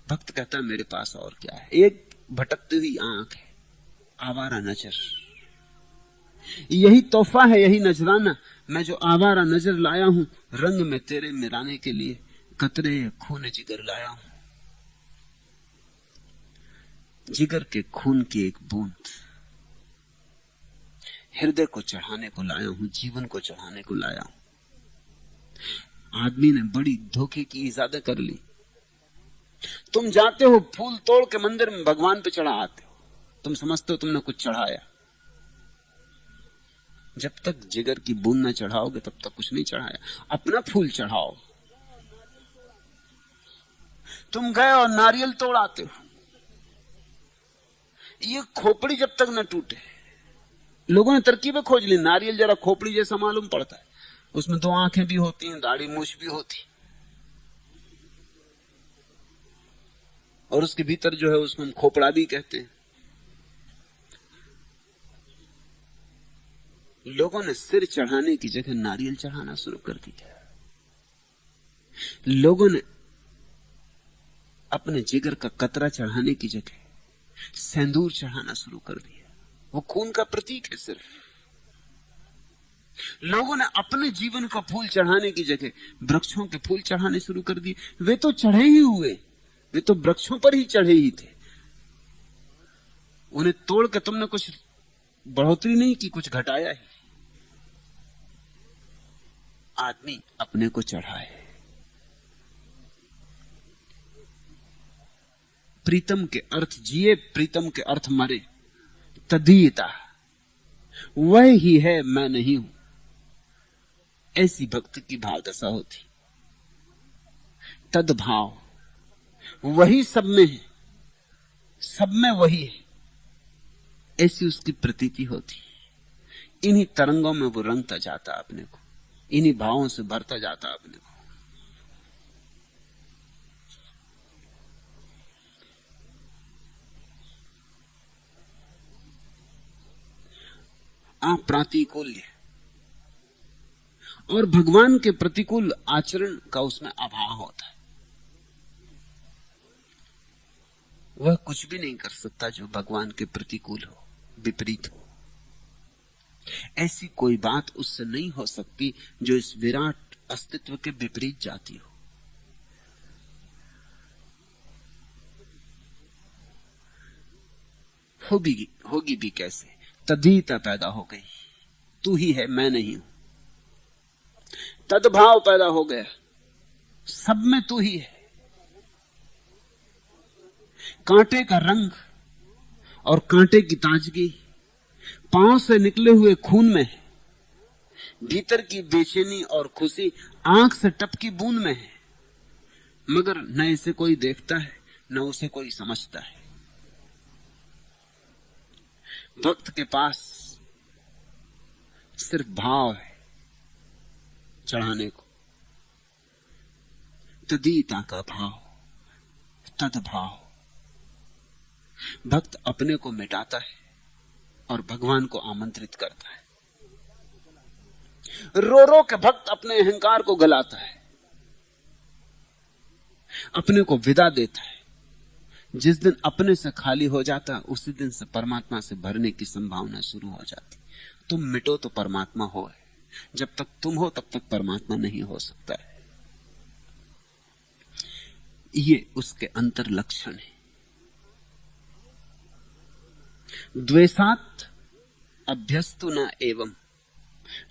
भक्त कहता है मेरे पास और क्या है? एक भटकती हुई आंख है, आवारा नजर। यही तोहफा है, यही नजराना। मैं जो आवारा नजर लाया हूं, रंग में तेरे मिलाने के लिए कतरे खून जिगर लाया हूं। जिगर के खून की एक बूंद हृदय को चढ़ाने को लाया हूं, जीवन को चढ़ाने को लाया हूं। आदमी ने बड़ी धोखे की इजाजत कर ली। तुम जाते हो फूल तोड़ के मंदिर में भगवान पे चढ़ा आते हो, तुम समझते हो तुमने कुछ चढ़ाया। जब तक जिगर की बूंद न चढ़ाओगे तब तक कुछ नहीं चढ़ाया। अपना फूल चढ़ाओ। तुम गए और नारियल तोड़ आते हो, ये खोपड़ी जब तक न टूटे। लोगों ने तरकीबें खोज ली, नारियल जरा खोपड़ी जैसा मालूम पड़ता है, उसमें 2 आंखें भी होती हैं, दाढ़ी मूछ भी होती, और उसके भीतर जो है उसको हम खोपड़ा भी कहते हैं। लोगों ने सिर चढ़ाने की जगह नारियल चढ़ाना शुरू कर दिया। लोगों ने अपने जिगर का कतरा चढ़ाने की जगह सिंदूर चढ़ाना शुरू कर दिया। वो खून का प्रतीक है सिर्फ। लोगों ने अपने जीवन को फूल चढ़ाने की जगह वृक्षों के फूल चढ़ाने शुरू कर दिए। वे तो चढ़े ही हुए, वे तो वृक्षों पर ही चढ़े ही थे। उन्हें तोड़ के तुमने कुछ बढ़ोतरी नहीं की, कुछ घटाया ही। आदमी अपने को चढ़ाए। प्रीतम के अर्थ जिए, प्रीतम के अर्थ मरे। तदीयता वह ही है, मैं नहीं हूं। ऐसी भक्त की भाव दशा होती। तदभाव वही सब में है, सब में वही है, ऐसी उसकी प्रतीति होती। इन्हीं तरंगों में वो रंगता जाता अपने को, इन्हीं भावों से भरता जाता अपने को। प्रातिकूल्य और भगवान के प्रतिकूल आचरण का उसमें अभाव होता है। वह कुछ भी नहीं कर सकता जो भगवान के प्रतिकूल हो, विपरीत हो। ऐसी कोई बात उससे नहीं हो सकती जो इस विराट अस्तित्व के विपरीत जाती हो। होगी भी कैसे? तदीयता पैदा हो गई, तू ही है, मैं नहीं हूं। तदभाव पैदा हो गया, सब में तू ही है। कांटे का रंग और कांटे की ताजगी पांव से निकले हुए खून में है। भीतर की बेचैनी और खुशी आंख से टपकी बूंद में है। मगर न इसे कोई देखता है, न उसे कोई समझता है। भक्त के पास सिर्फ भाव है चढ़ाने को, तदीयता का भाव, तदभाव। भक्त अपने को मिटाता है और भगवान को आमंत्रित करता है। रो रो के भक्त अपने अहंकार को गलाता है, अपने को विदा देता है। जिस दिन अपने से खाली हो जाता, उसी दिन से परमात्मा से भरने की संभावना शुरू हो जाती। तुम मिटो तो परमात्मा हो। जब तक तुम हो तब तक परमात्मा नहीं हो सकता है। ये उसके अंतर लक्षण है। द्वेषात् अभ्यस्तु न एवं,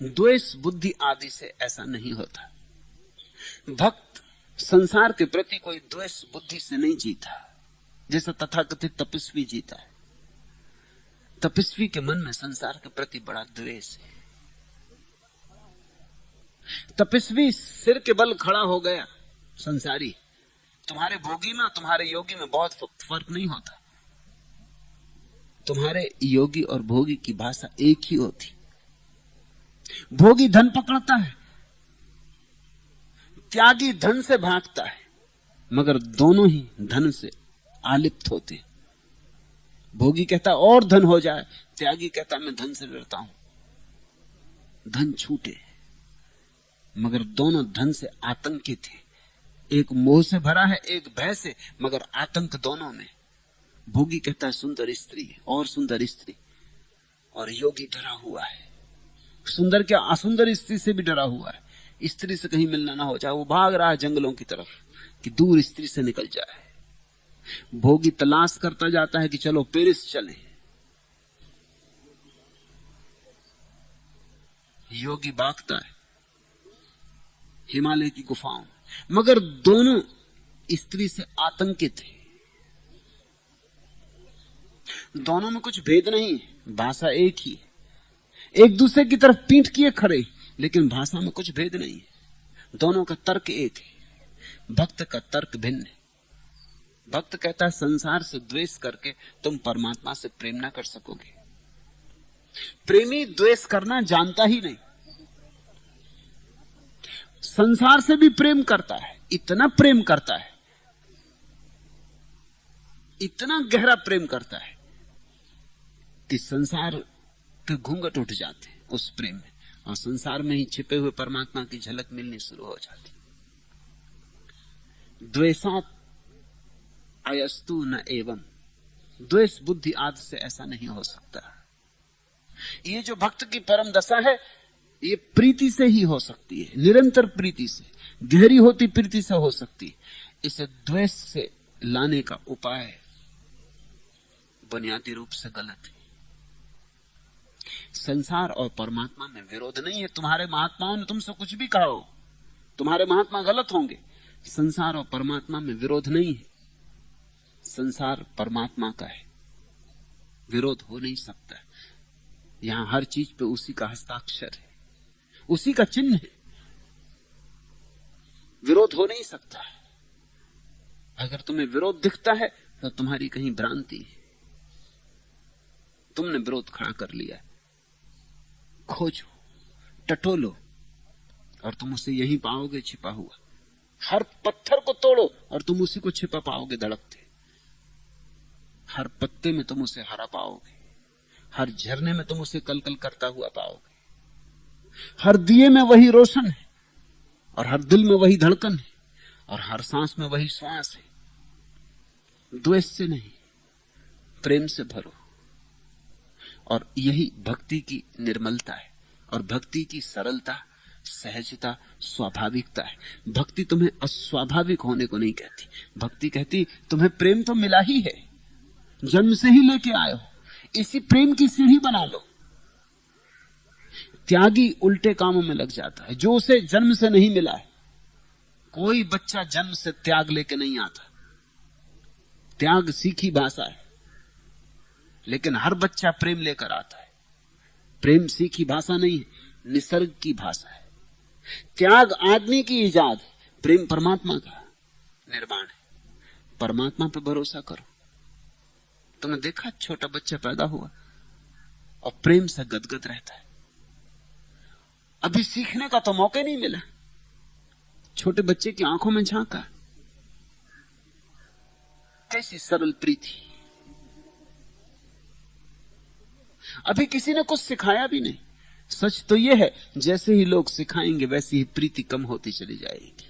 द्वेष बुद्धि आदि से ऐसा नहीं होता। भक्त संसार के प्रति कोई द्वेष बुद्धि से नहीं जीता, जैसा तथाकथित तपस्वी जीता है। तपस्वी के मन में संसार के प्रति बड़ा द्वेष है। तपस्वी सिर के बल खड़ा हो गया संसारी। तुम्हारे भोगी में तुम्हारे योगी में बहुत फर्क नहीं होता। तुम्हारे योगी और भोगी की भाषा एक ही होती। भोगी धन पकड़ता है, त्यागी धन से भागता है, मगर दोनों ही धन से आलिप्त होते। भोगी कहता और धन हो जाए, त्यागी कहता मैं धन से डरता हूं, धन छूटे। मगर दोनों धन से आतंकित हैं। एक मोह से भरा है, एक भय से, मगर आतंक दोनों में। भोगी कहता है सुंदर स्त्री और सुंदर स्त्री, और योगी डरा हुआ है। सुंदर क्या, असुंदर स्त्री से भी डरा हुआ है। स्त्री से कहीं मिलना ना हो जाए, वो भाग रहा है जंगलों की तरफ कि दूर स्त्री से निकल जाए। भोगी तलाश करता जाता है कि चलो पेरिस चले। योगी भागता है हिमालय की गुफाओं। मगर दोनों स्त्री से आतंकित है। दोनों में कुछ भेद नहीं है, भाषा एक ही है। एक दूसरे की तरफ पीठ किए खड़े, लेकिन भाषा में कुछ भेद नहीं है। दोनों का तर्क एक है। भक्त का तर्क भिन्न है। भक्त कहता है संसार से द्वेष करके तुम परमात्मा से प्रेम ना कर सकोगे। प्रेमी द्वेष करना जानता ही नहीं। संसार से भी प्रेम करता है, इतना प्रेम करता है, इतना गहरा प्रेम करता है कि संसार के घूंघट उठ जाते हैं उस प्रेम में, और संसार में ही छिपे हुए परमात्मा की झलक मिलनी शुरू हो जाती। द्वेषात् अयस्तु न एवं, द्वेष बुद्धि आदि से ऐसा नहीं हो सकता। ये जो भक्त की परम दशा है, ये प्रीति से ही हो सकती है, निरंतर प्रीति से, गहरी होती प्रीति से हो सकती है। इसे द्वेष से लाने का उपाय बुनियादी रूप से गलत है। संसार और परमात्मा में विरोध नहीं है। तुम्हारे महात्माओं ने तुमसे कुछ भी कहा हो, तुम्हारे महात्मा गलत होंगे, संसार और परमात्मा में विरोध नहीं है। संसार परमात्मा का है, विरोध हो नहीं सकता। यहां हर चीज पे उसी का हस्ताक्षर है, उसी का चिन्ह है, विरोध हो नहीं सकता। अगर तुम्हें विरोध दिखता है तो तुम्हारी कहीं भ्रांति है, तुमने विरोध खड़ा कर लिया। खोजो, टटोलो, और तुम उसे यहीं पाओगे छिपा हुआ। हर पत्थर को तोड़ो और तुम उसी को छिपा पाओगे धड़कते। हर पत्ते में तुम उसे हरा पाओगे, हर झरने में तुम उसे कलकल करता हुआ पाओगे। हर दिए में वही रोशन है, और हर दिल में वही धड़कन है, और हर सांस में वही श्वास है। द्वेष से नहीं, प्रेम से भरो। और यही भक्ति की निर्मलता है, और भक्ति की सरलता, सहजता, स्वाभाविकता है। भक्ति तुम्हें अस्वाभाविक होने को नहीं कहती। भक्ति कहती तुम्हें प्रेम तो मिला ही है, जन्म से ही लेके आए हो, इसी प्रेम की सीढ़ी बना लो। त्यागी उल्टे कामों में लग जाता है, जो उसे जन्म से नहीं मिला है। कोई बच्चा जन्म से त्याग लेके नहीं आता। त्याग सीखी भाषा है, लेकिन हर बच्चा प्रेम लेकर आता है। प्रेम सीखी भाषा नहीं है, निसर्ग की भाषा है। त्याग आदमी की इजाद है, प्रेम परमात्मा का निर्माण है। परमात्मा पे भरोसा करो। तुमने देखा, छोटा बच्चा पैदा हुआ और प्रेम से गदगद रहता है। अभी सीखने का तो मौका नहीं मिला। छोटे बच्चे की आंखों में झांका, कैसी सरल प्रीति। अभी किसी ने कुछ सिखाया भी नहीं। सच तो यह है, जैसे ही लोग सिखाएंगे वैसी ही प्रीति कम होती चली जाएगी,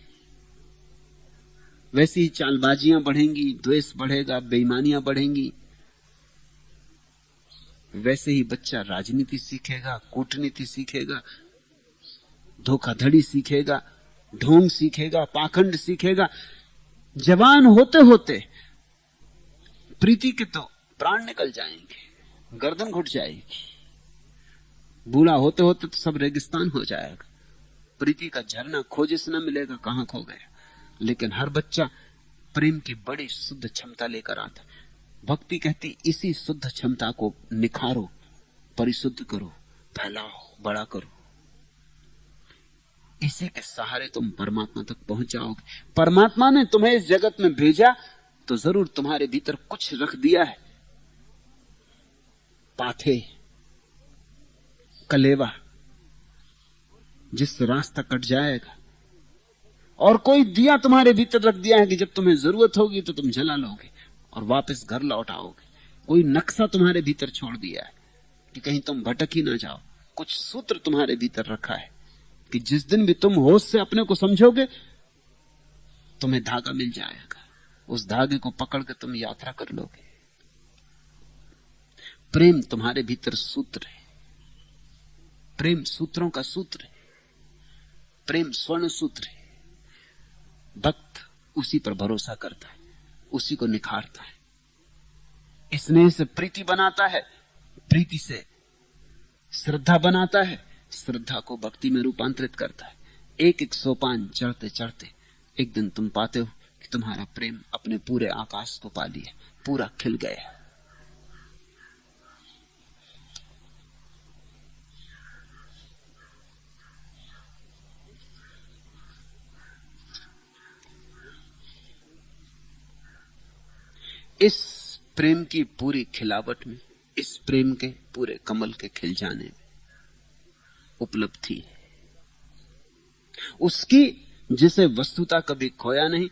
वैसी ही चालबाजियां बढ़ेंगी, द्वेष बढ़ेगा, बेईमानियां बढ़ेंगी। वैसे ही बच्चा राजनीति सीखेगा, कूटनीति सीखेगा, धोखाधड़ी सीखेगा, ढोंग सीखेगा, पाखंड सीखेगा। जवान होते होते प्रीति के तो प्राण निकल जाएंगे, गर्दन घुट जाएगी। बूढ़ा होते होते तो सब रेगिस्तान हो जाएगा। प्रीति का झरना खोजे से न मिलेगा, कहां खो गया। लेकिन हर बच्चा प्रेम की बड़ी शुद्ध क्षमता लेकर आता। भक्ति कहती इसी शुद्ध क्षमता को निखारो, परिशुद्ध करो, फैलाओ, बड़ा करो। इसी के सहारे तुम परमात्मा तक पहुंच जाओगे। परमात्मा ने तुम्हें इस जगत में भेजा तो जरूर तुम्हारे भीतर कुछ रख दिया है, पाथे, कलेवा, जिससे रास्ता कट जाएगा। और कोई दिया तुम्हारे भीतर रख दिया है कि जब तुम्हें जरूरत होगी तो तुम जला लोगे और वापस घर लौट आओगे। कोई नक्शा तुम्हारे भीतर छोड़ दिया है कि कहीं तुम भटक ही ना जाओ। कुछ सूत्र तुम्हारे भीतर रखा है कि जिस दिन भी तुम होश से अपने को समझोगे, तुम्हें धागा मिल जाएगा। उस धागे को पकड़ के तुम यात्रा कर लोगे। प्रेम तुम्हारे भीतर सूत्र है। प्रेम सूत्रों का सूत्र है। प्रेम स्वर्ण सूत्र है। भक्त उसी पर भरोसा करता है, उसी को निखारता है। स्नेह से प्रीति बनाता है, प्रीति से श्रद्धा बनाता है, श्रद्धा को भक्ति में रूपांतरित करता है। एक एक सोपान चढ़ते चढ़ते एक दिन तुम पाते हो कि तुम्हारा प्रेम अपने पूरे आकाश को पा लिया, पूरा खिल गया। इस प्रेम की पूरी खिलावट में, इस प्रेम के पूरे कमल के खिल जाने में उपलब्धि है उसकी, जिसे वस्तुता कभी खोया नहीं,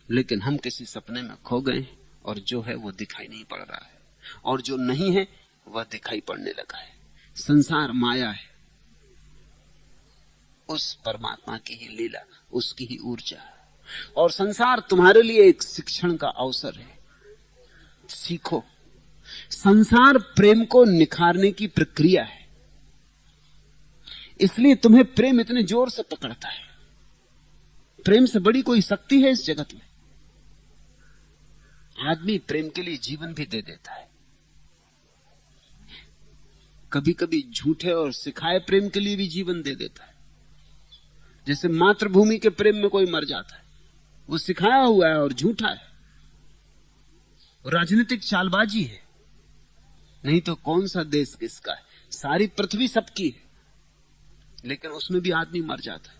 लेकिन हम किसी सपने में खो गए और जो है वो दिखाई नहीं पड़ रहा है, और जो नहीं है वह दिखाई पड़ने लगा है। संसार माया है, उस परमात्मा की ही लीला, उसकी ही ऊर्जा। और संसार तुम्हारे लिए एक शिक्षण का अवसर है। सीखो। संसार प्रेम को निखारने की प्रक्रिया है, इसलिए तुम्हें प्रेम इतने जोर से पकड़ता है। प्रेम से बड़ी कोई शक्ति है इस जगत में? आदमी प्रेम के लिए जीवन भी दे देता है। कभी कभी झूठे और सिखाए प्रेम के लिए भी जीवन दे देता है। जैसे मातृभूमि के प्रेम में कोई मर जाता है, वो सिखाया हुआ है और झूठा है, राजनीतिक चालबाजी है। नहीं तो कौन सा देश किसका है? सारी पृथ्वी सबकी है, लेकिन उसमें भी आदमी मर जाता है।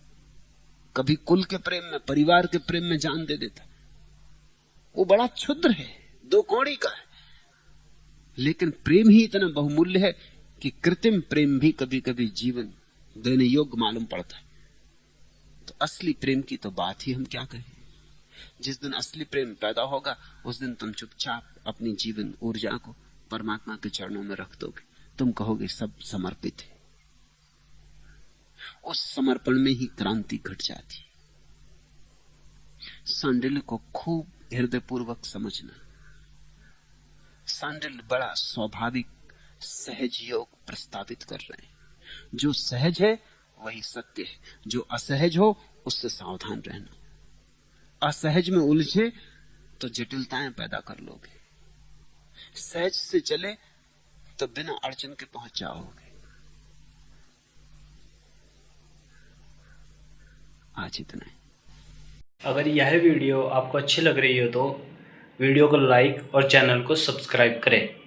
कभी कुल के प्रेम में, परिवार के प्रेम में जान दे देता है। वो बड़ा क्षुद्र है, दो कौड़ी का है, लेकिन प्रेम ही इतना बहुमूल्य है कि कृत्रिम प्रेम भी कभी कभी जीवन देने योग्य मालूम पड़ता है। तो असली प्रेम की तो बात ही हम क्या कहें। जिस दिन असली प्रेम पैदा होगा, उस दिन तुम चुपचाप अपनी जीवन ऊर्जा को परमात्मा के चरणों में रख दोगे। तुम कहोगे सब समर्पित है। उस समर्पण में ही क्रांति घट जाती। सांडिल्य को खूब हृदयपूर्वक समझना। सांडिल्य बड़ा स्वाभाविक सहज योग प्रस्तावित कर रहे हैं। जो सहज है वही सत्य है, जो असहज हो उससे सावधान रहना। असहज में उलझे तो जटिलताएं पैदा कर लोगे, सहज से चले तो बिना अड़चन के पहुंच जाओगे। आज इतना ही। अगर यह वीडियो आपको अच्छी लग रही हो तो वीडियो को लाइक और चैनल को सब्सक्राइब करें।